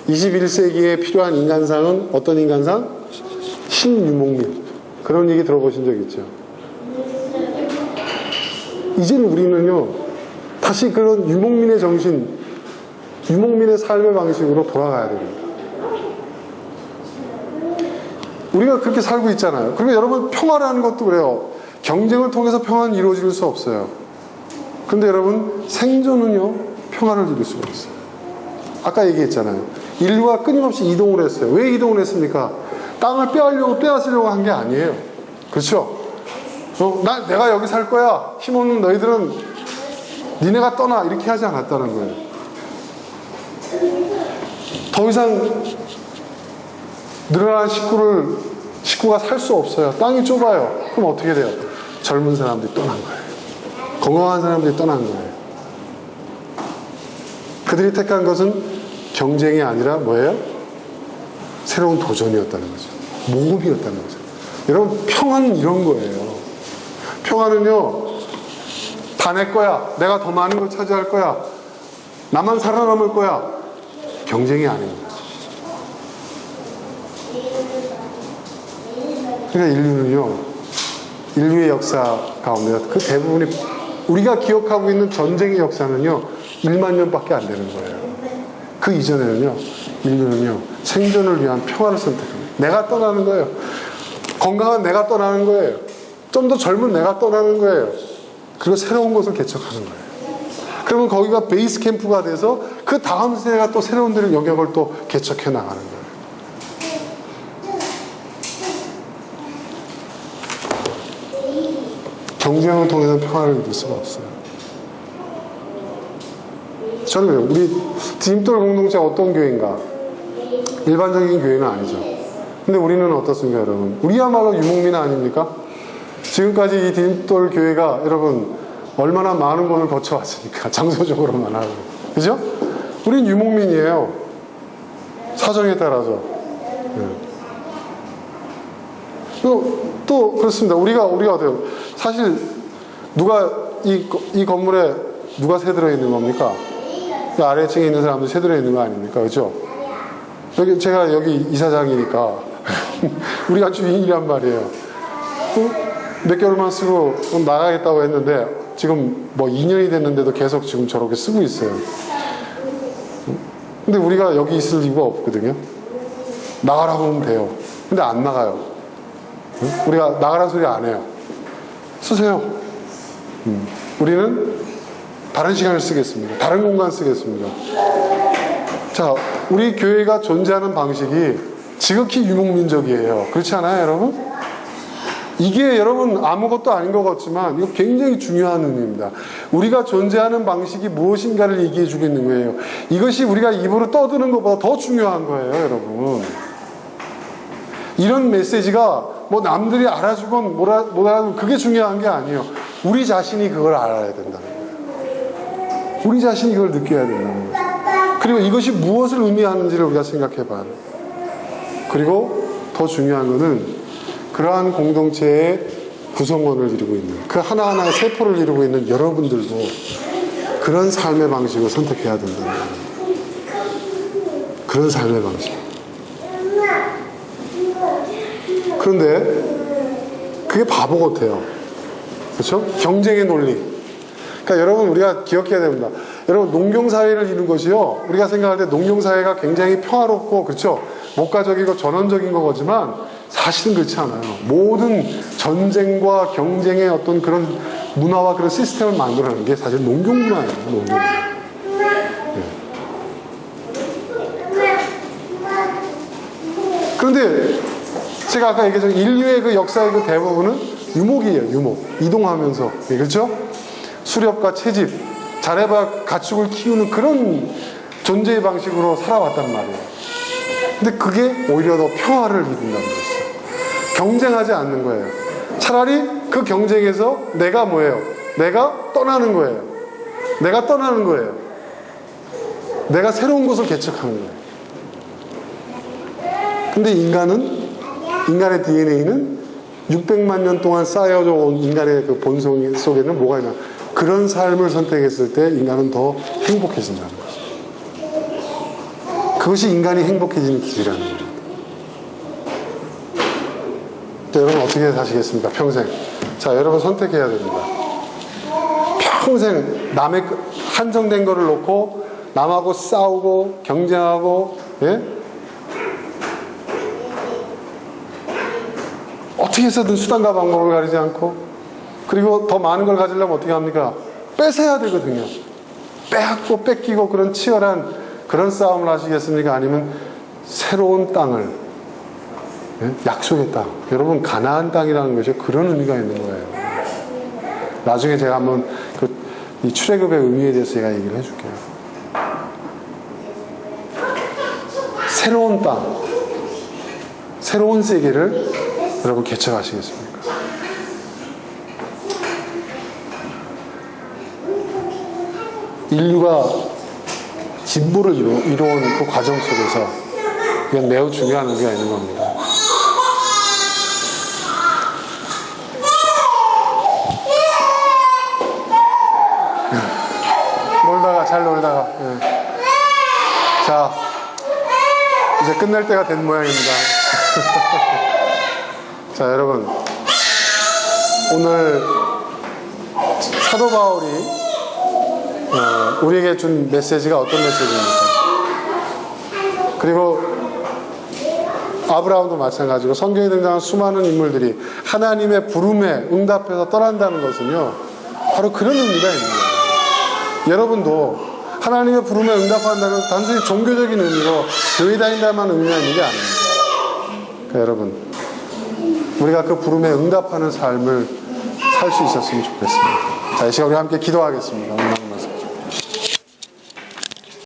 21세기에 필요한 인간상은 어떤 인간상? 신유목민. 그런 얘기 들어보신 적 있죠? 이제는 우리는요, 다시 그런 유목민의 정신, 유목민의 삶의 방식으로 돌아가야 됩니다. 우리가 그렇게 살고 있잖아요. 그리고 여러분, 평화라는 것도 그래요. 경쟁을 통해서 평화는 이루어질 수 없어요. 그런데 여러분, 생존은요, 평화를 이룰 수가 있어요. 아까 얘기했잖아요. 인류가 끊임없이 이동을 했어요. 왜 이동을 했습니까? 땅을 빼앗으려고 한 게 아니에요. 그렇죠? 내가 여기 살 거야. 힘없는 너희들은 니네가 떠나. 이렇게 하지 않았다는 거예요. 더 이상 늘어난 식구가 살 수 없어요. 땅이 좁아요. 그럼 어떻게 돼요? 젊은 사람들이 떠난 거예요. 건강한 사람들이 떠난 거예요. 그들이 택한 것은 경쟁이 아니라 뭐예요? 새로운 도전이었다는 거죠. 모험이었다는 거죠. 여러분, 평화는 이런 거예요. 평화는요, 다 내 거야. 내가 더 많은 걸 차지할 거야. 나만 살아남을 거야. 경쟁이 아닙니다. 그러니까 인류의 역사 가운데 그 대부분이 우리가 기억하고 있는 전쟁의 역사는요, 1만 년밖에 안 되는 거예요. 그 이전에는요, 인류는요, 생존을 위한 평화를 선택합니다. 내가 떠나는 거예요. 건강한 내가 떠나는 거예요. 좀 더 젊은 내가 떠나는 거예요. 그리고 새로운 곳을 개척하는 거예요. 그러면 거기가 베이스 캠프가 돼서 그 다음 세대가 또 새로운 데를 영역을 또 개척해 나가는 거예요. 경쟁을 통해서 평화를 이룰 수가 없어요. 저는 우리 디딤돌 공동체가 어떤 교회인가? 일반적인 교회는 아니죠. 근데 우리는 어떻습니까, 여러분? 우리야말로 유목민 아닙니까? 지금까지 이 디딤돌 교회가 여러분 얼마나 많은 곳을 거쳐왔으니까, 장소적으로만 하고. 그죠? 우린 유목민이에요. 사정에 따라서. 네. 또 그렇습니다. 우리가 어때요? 사실 누가 이 건물에 누가 새들어 있는 겁니까? 아래층에 있는 사람들 새들어 있는 거 아닙니까? 그죠? 제가 여기 이사장이니까 우리가 주인이란 말이에요. 몇 개월만 쓰고 나가겠다고 했는데 지금 뭐 2년이 됐는데도 계속 지금 저렇게 쓰고 있어요. 근데 우리가 여기 있을 이유가 없거든요. 나가라고 하면 돼요. 근데 안 나가요. 우리가 나가라는 소리 안 해요. 쓰세요. 우리는 다른 시간을 쓰겠습니다. 다른 공간 쓰겠습니다. 자, 우리 교회가 존재하는 방식이 지극히 유목민적이에요. 그렇지 않아요, 여러분? 이게 여러분 아무것도 아닌 것 같지만 이거 굉장히 중요한 의미입니다. 우리가 존재하는 방식이 무엇인가를 얘기해 주고 있는 거예요. 이것이 우리가 입으로 떠드는 것보다 더 중요한 거예요, 여러분. 이런 메시지가 뭐 남들이 알아주건 못 알아주건 그게 중요한 게 아니에요. 우리 자신이 그걸 알아야 된다는 거예요. 우리 자신이 그걸 느껴야 된다는 거예요. 그리고 이것이 무엇을 의미하는지를 우리가 생각해 봐야 돼요. 그리고 더 중요한 거는 그러한 공동체의 구성원을 이루고 있는, 그 하나하나의 세포를 이루고 있는 여러분들도 그런 삶의 방식을 선택해야 된다는 거예요. 그런 삶의 방식. 그런데 그게 바보 같아요. 그렇죠? 경쟁의 논리. 그러니까 여러분, 우리가 기억해야 됩니다. 여러분, 농경사회를 이룬 것이요, 우리가 생각할 때 농경사회가 굉장히 평화롭고, 그렇죠? 목가적이고 전원적인 거지만 사실은 그렇지 않아요. 모든 전쟁과 경쟁의 어떤 그런 문화와 그런 시스템을 만들어내는 게 사실 농경문화예요. 농경문화. 네. 그런데 제가 아까 얘기했던 인류의 그 역사의 그 대부분은 유목이에요. 유목. 이동하면서. 네, 그렇죠? 수렵과 채집, 잘해봐 가축을 키우는 그런 존재의 방식으로 살아왔단 말이에요. 근데 그게 오히려 더 평화를 이룬다는 거죠. 경쟁하지 않는 거예요. 차라리 그 경쟁에서 내가 뭐예요? 내가 떠나는 거예요. 내가 떠나는 거예요. 내가 새로운 곳을 개척하는 거예요. 근데 인간의 DNA는 600만 년 동안 쌓여져 온 인간의 그 본성 속에는 뭐가 있나? 그런 삶을 선택했을 때 인간은 더 행복해진다는 거죠. 그것이 인간이 행복해지는 길이라는 거죠. 여러분 어떻게 사시겠습니까? 평생. 자, 여러분 선택해야 됩니다. 평생 남의 한정된 거를 놓고 남하고 싸우고 경쟁하고, 예? 어떻게 해서든 수단과 방법을 가리지 않고, 그리고 더 많은 걸 가지려면 어떻게 합니까? 뺏어야 되거든요. 빼앗고 뺏기고 그런 치열한 그런 싸움을 하시겠습니까? 아니면 새로운 땅을, 예? 약속의 땅. 여러분 가나안 땅이라는 것이 그런 의미가 있는 거예요. 나중에 제가 한번 이 출애굽의 의미에 대해서 제가 얘기를 해줄게요. 새로운 땅, 새로운 세계를 여러분 개척하시겠습니까? 인류가 진보를 이루어온 그 과정 속에서 이건 매우 중요한 의미가 있는 겁니다. 잘 놀다가. 예. 자, 이제 끝날 때가 된 모양입니다. 자, 여러분, 오늘 사도 바울이 우리에게 준 메시지가 어떤 메시지입니까? 그리고 아브라함도 마찬가지고 성경에 등장한 수많은 인물들이 하나님의 부름에 응답해서 떠난다는 것은요, 바로 그런 의미가 있는 거예요. 여러분도 하나님의 부름에 응답한다는 단순히 종교적인 의미로 교회 다닌다만 의미가 있는 게 아닙니다. 그러니까 여러분, 우리가 그 부름에 응답하는 삶을 살 수 있었으면 좋겠습니다. 자, 이 시간 우리 함께 기도하겠습니다. 오늘 말씀.